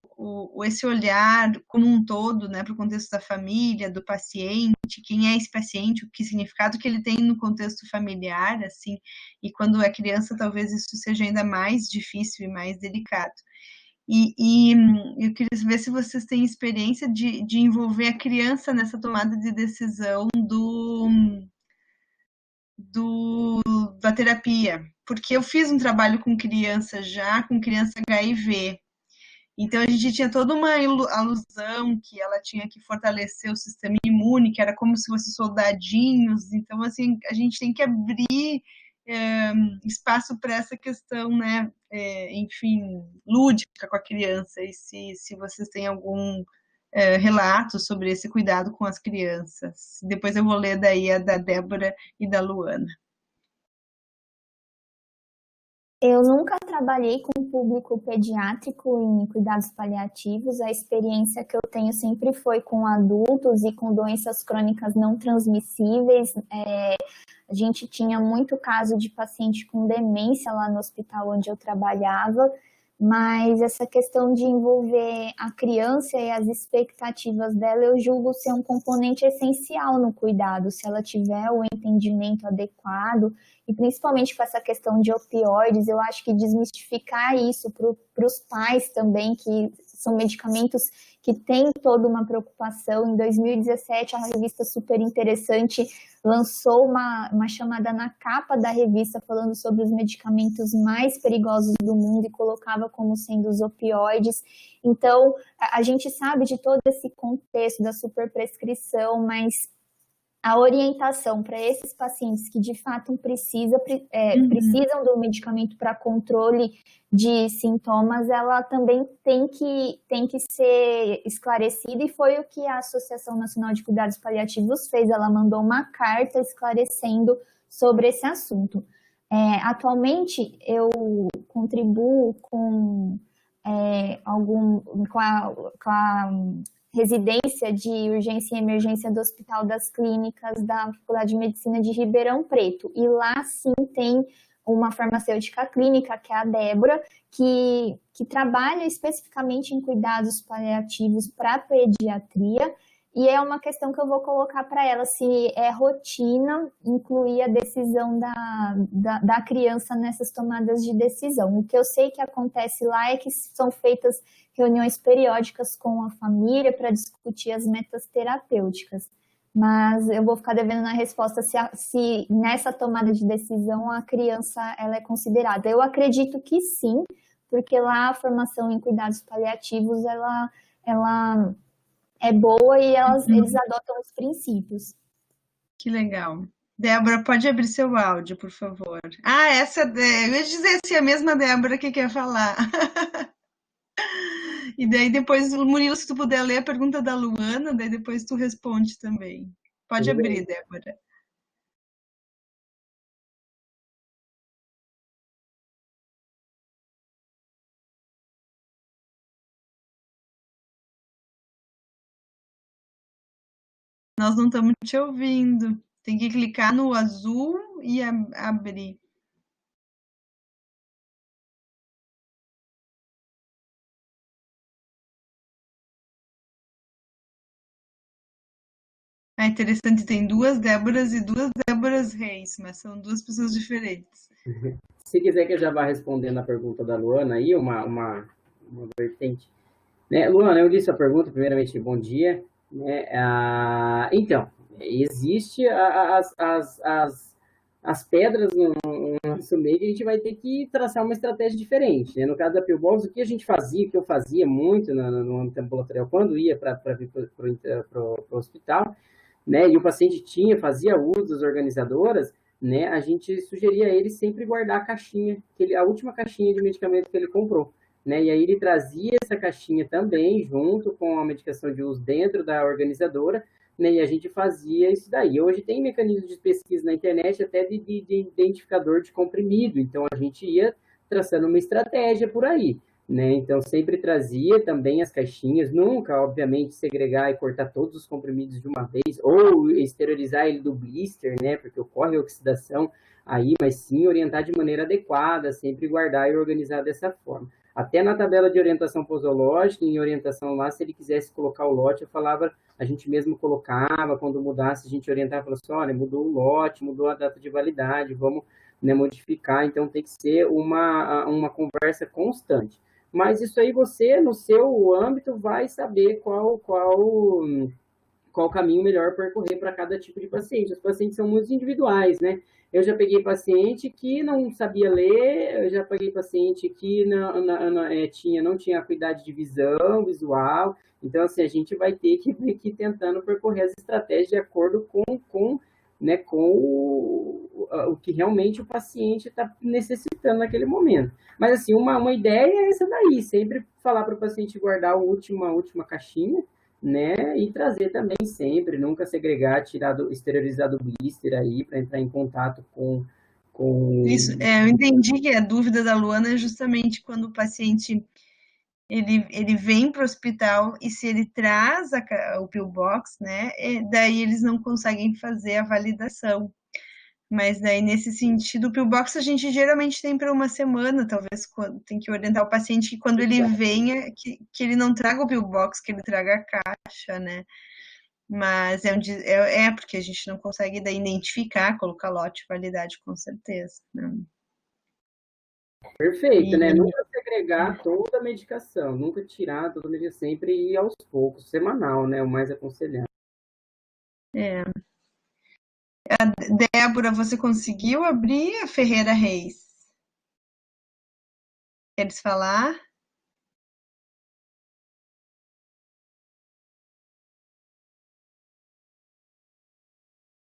esse olhar como um todo, né, para o contexto da família, do paciente, quem é esse paciente, o que significado que ele tem no contexto familiar, assim, e quando é criança talvez isso seja ainda mais difícil e mais delicado. E eu queria ver se vocês têm experiência de envolver a criança nessa tomada de decisão da terapia, porque eu fiz um trabalho com criança HIV, então a gente tinha toda uma alusão que ela tinha que fortalecer o sistema imune, que era como se fossem soldadinhos, então assim, a gente tem que abrir espaço para essa questão, né, enfim, lúdica com a criança, e se vocês têm algum relato sobre esse cuidado com as crianças. Depois eu vou ler daí a da Débora e da Luana. Eu nunca trabalhei com público pediátrico em cuidados paliativos. A experiência que eu tenho sempre foi com adultos e com doenças crônicas não transmissíveis. A gente tinha muito caso de paciente com demência lá no hospital onde eu trabalhava, mas essa questão de envolver a criança e as expectativas dela, eu julgo ser um componente essencial no cuidado, se ela tiver o entendimento adequado e principalmente com essa questão de opioides, eu acho que desmistificar isso para os pais também, que são medicamentos que têm toda uma preocupação. Em 2017, a revista Super Interessante lançou uma chamada na capa da revista falando sobre os medicamentos mais perigosos do mundo e colocava como sendo os opioides. Então, a gente sabe de todo esse contexto da superprescrição, mas a orientação para esses pacientes que de fato precisam do medicamento para controle de sintomas, ela também tem que ser esclarecida, e foi o que a Associação Nacional de Cuidados Paliativos fez. Ela mandou uma carta esclarecendo sobre esse assunto. Atualmente, eu contribuo com a residência de urgência e emergência do Hospital das Clínicas da Faculdade de Medicina de Ribeirão Preto. E lá, sim, tem uma farmacêutica clínica, que é a Débora, que trabalha especificamente em cuidados paliativos para pediatria, e é uma questão que eu vou colocar para ela, se é rotina incluir a decisão da criança nessas tomadas de decisão. O que eu sei que acontece lá é que são feitas reuniões periódicas com a família para discutir as metas terapêuticas. Mas eu vou ficar devendo na resposta se nessa tomada de decisão a criança ela é considerada. Eu acredito que sim, porque lá a formação em cuidados paliativos ela é boa e eles adotam os princípios. Que legal. Débora, pode abrir seu áudio, por favor. Eu ia dizer se é a mesma Débora que quer falar. E daí depois, Murilo, se tu puder ler a pergunta da Luana, daí depois tu responde também. Pode Tudo abrir, bem. Débora. Nós não estamos te ouvindo. Tem que clicar no azul e abrir. É interessante, tem duas Déboras e duas Déboras Reis, mas são duas pessoas diferentes. Se quiser que eu já vá respondendo a pergunta da Luana aí, uma vertente. Né? Luana, eu li sua pergunta, primeiramente, bom dia. Né? Então, existe as pedras no nosso meio que a gente vai ter que traçar uma estratégia diferente. Né? No caso da Pillbox, o que a gente fazia, o que eu fazia muito no âmbito ambulatorial, quando ia para vir para o hospital, né? E o paciente fazia uso das organizadoras, né? A gente sugeria a ele sempre guardar a caixinha, a última caixinha de medicamento que ele comprou. Né? E aí ele trazia essa caixinha também, junto com a medicação de uso dentro da organizadora, né? E a gente fazia isso daí. Hoje tem mecanismos de pesquisa na internet até de identificador de comprimido, então a gente ia traçando uma estratégia por aí. Né? Então, sempre trazia também as caixinhas, nunca, obviamente, segregar e cortar todos os comprimidos de uma vez, ou esterilizar ele do blister, né? Porque ocorre oxidação aí, mas sim orientar de maneira adequada, sempre guardar e organizar dessa forma. Até na tabela de orientação posológica, em orientação lá, se ele quisesse colocar o lote, eu falava, a gente mesmo colocava, quando mudasse, a gente orientava, falou assim, olha, mudou o lote, mudou a data de validade, vamos, né, modificar, então tem que ser uma conversa constante. Mas isso aí você, no seu âmbito, vai saber qual caminho melhor percorrer para cada tipo de paciente. Os pacientes são muito individuais, né? Eu já peguei paciente que não sabia ler, eu já peguei paciente que não tinha acuidade de visão, visual. Então, assim, a gente vai ter que ir tentando percorrer as estratégias de acordo com o que realmente o paciente está necessitando naquele momento. Mas, assim, uma ideia é essa daí, sempre falar para o paciente guardar a última caixinha, né, e trazer também sempre, nunca segregar, esterilizar do blister aí, para entrar em contato com... Isso, eu entendi que a dúvida da Luana é justamente quando o paciente ele vem para o hospital e se ele traz o pillbox, né, daí eles não conseguem fazer a validação. Mas daí, nesse sentido, o pillbox a gente geralmente tem para uma semana, talvez tem que orientar o paciente que quando ele venha, que ele não traga o pillbox, que ele traga a caixa, né? Mas porque a gente não consegue daí identificar, colocar lote de validade com certeza, né? Perfeito, né? Nunca segregar toda a medicação, nunca tirar toda a medicação, sempre ir aos poucos, semanal, né? O mais aconselhado. Débora, você conseguiu abrir a Ferreira Reis? Queres falar?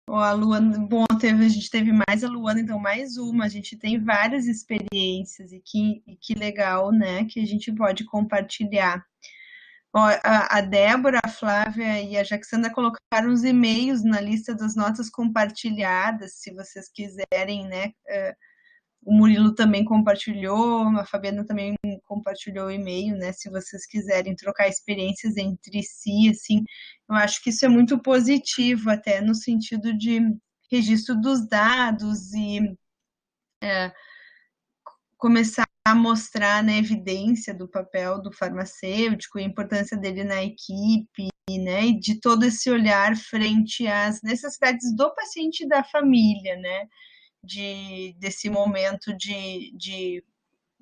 A Luana, bom, a gente teve mais a Luana, então mais uma. A gente tem várias experiências e que legal, né? Que a gente pode compartilhar. A Débora, a Flávia e a Jaxanda colocaram os e-mails na lista das notas compartilhadas, se vocês quiserem, né? O Murilo também compartilhou, a Fabiana também compartilhou o e-mail, né? Se vocês quiserem trocar experiências entre si, assim, eu acho que isso é muito positivo, até no sentido de registro dos dados e começar a mostrar, né, evidência do papel do farmacêutico e a importância dele na equipe, né, e de todo esse olhar frente às necessidades do paciente e da família, né, desse momento de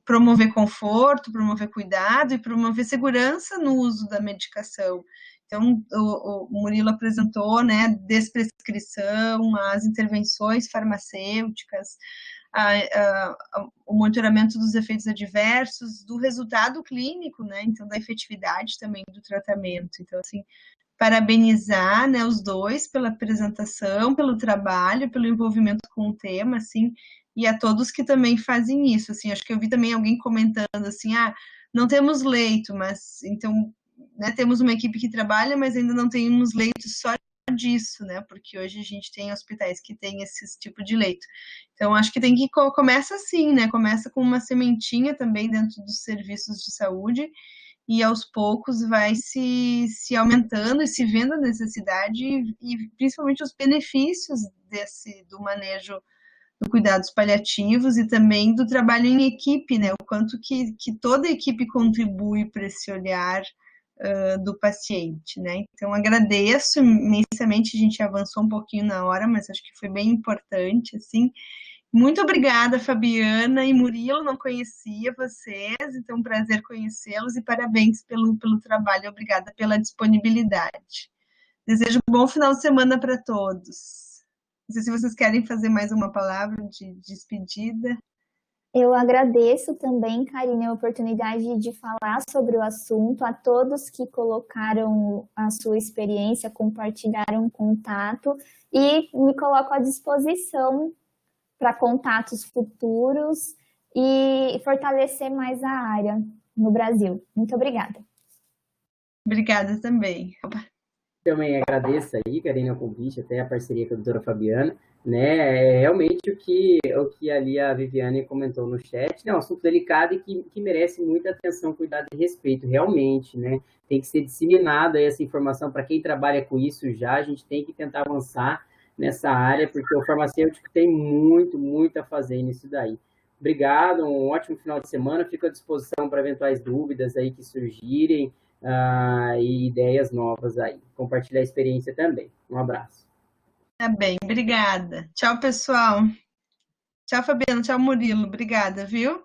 promover conforto, promover cuidado e promover segurança no uso da medicação. Então, o Murilo apresentou, né, desprescrição, as intervenções farmacêuticas, o monitoramento dos efeitos adversos, do resultado clínico, né, então da efetividade também do tratamento. Então, assim, parabenizar, né, os dois pela apresentação, pelo trabalho, pelo envolvimento com o tema, assim, e a todos que também fazem isso, assim, acho que eu vi também alguém comentando, assim, não temos leito, mas, então, né, temos uma equipe que trabalha, mas ainda não temos leitos só disso, né, porque hoje a gente tem hospitais que têm esse tipo de leito. Então, acho que começa assim, né, começa com uma sementinha também dentro dos serviços de saúde, e aos poucos vai se aumentando e se vendo a necessidade e principalmente os benefícios do manejo do cuidados paliativos e também do trabalho em equipe, né? O quanto que toda a equipe contribui para esse olhar do paciente, né? Então, agradeço imensamente, a gente avançou um pouquinho na hora, mas acho que foi bem importante, assim. Muito obrigada, Fabiana e Murilo, não conhecia vocês, então prazer conhecê-los e parabéns pelo trabalho, obrigada pela disponibilidade. Desejo um bom final de semana para todos. Não sei se vocês querem fazer mais uma palavra de despedida. Eu agradeço também, Karine, a oportunidade de falar sobre o assunto, a todos que colocaram a sua experiência, compartilharam contato e me coloco à disposição para contatos futuros e fortalecer mais a área no Brasil. Muito obrigada. Obrigada também. Também agradeço aí, Karine, o convite, até a parceria com a doutora Fabiana, né, realmente o que ali a Viviane comentou no chat, né, um assunto delicado e que merece muita atenção, cuidado e respeito, realmente, né, tem que ser disseminada essa informação para quem trabalha com isso já, a gente tem que tentar avançar nessa área, porque o farmacêutico tem muito a fazer nisso daí. Obrigado, um ótimo final de semana, fico à disposição para eventuais dúvidas aí que surgirem, e ideias novas aí. Compartilhar a experiência também. Um abraço. Tá bem, obrigada. Tchau, pessoal. Tchau, Fabiana. Tchau, Murilo. Obrigada, viu?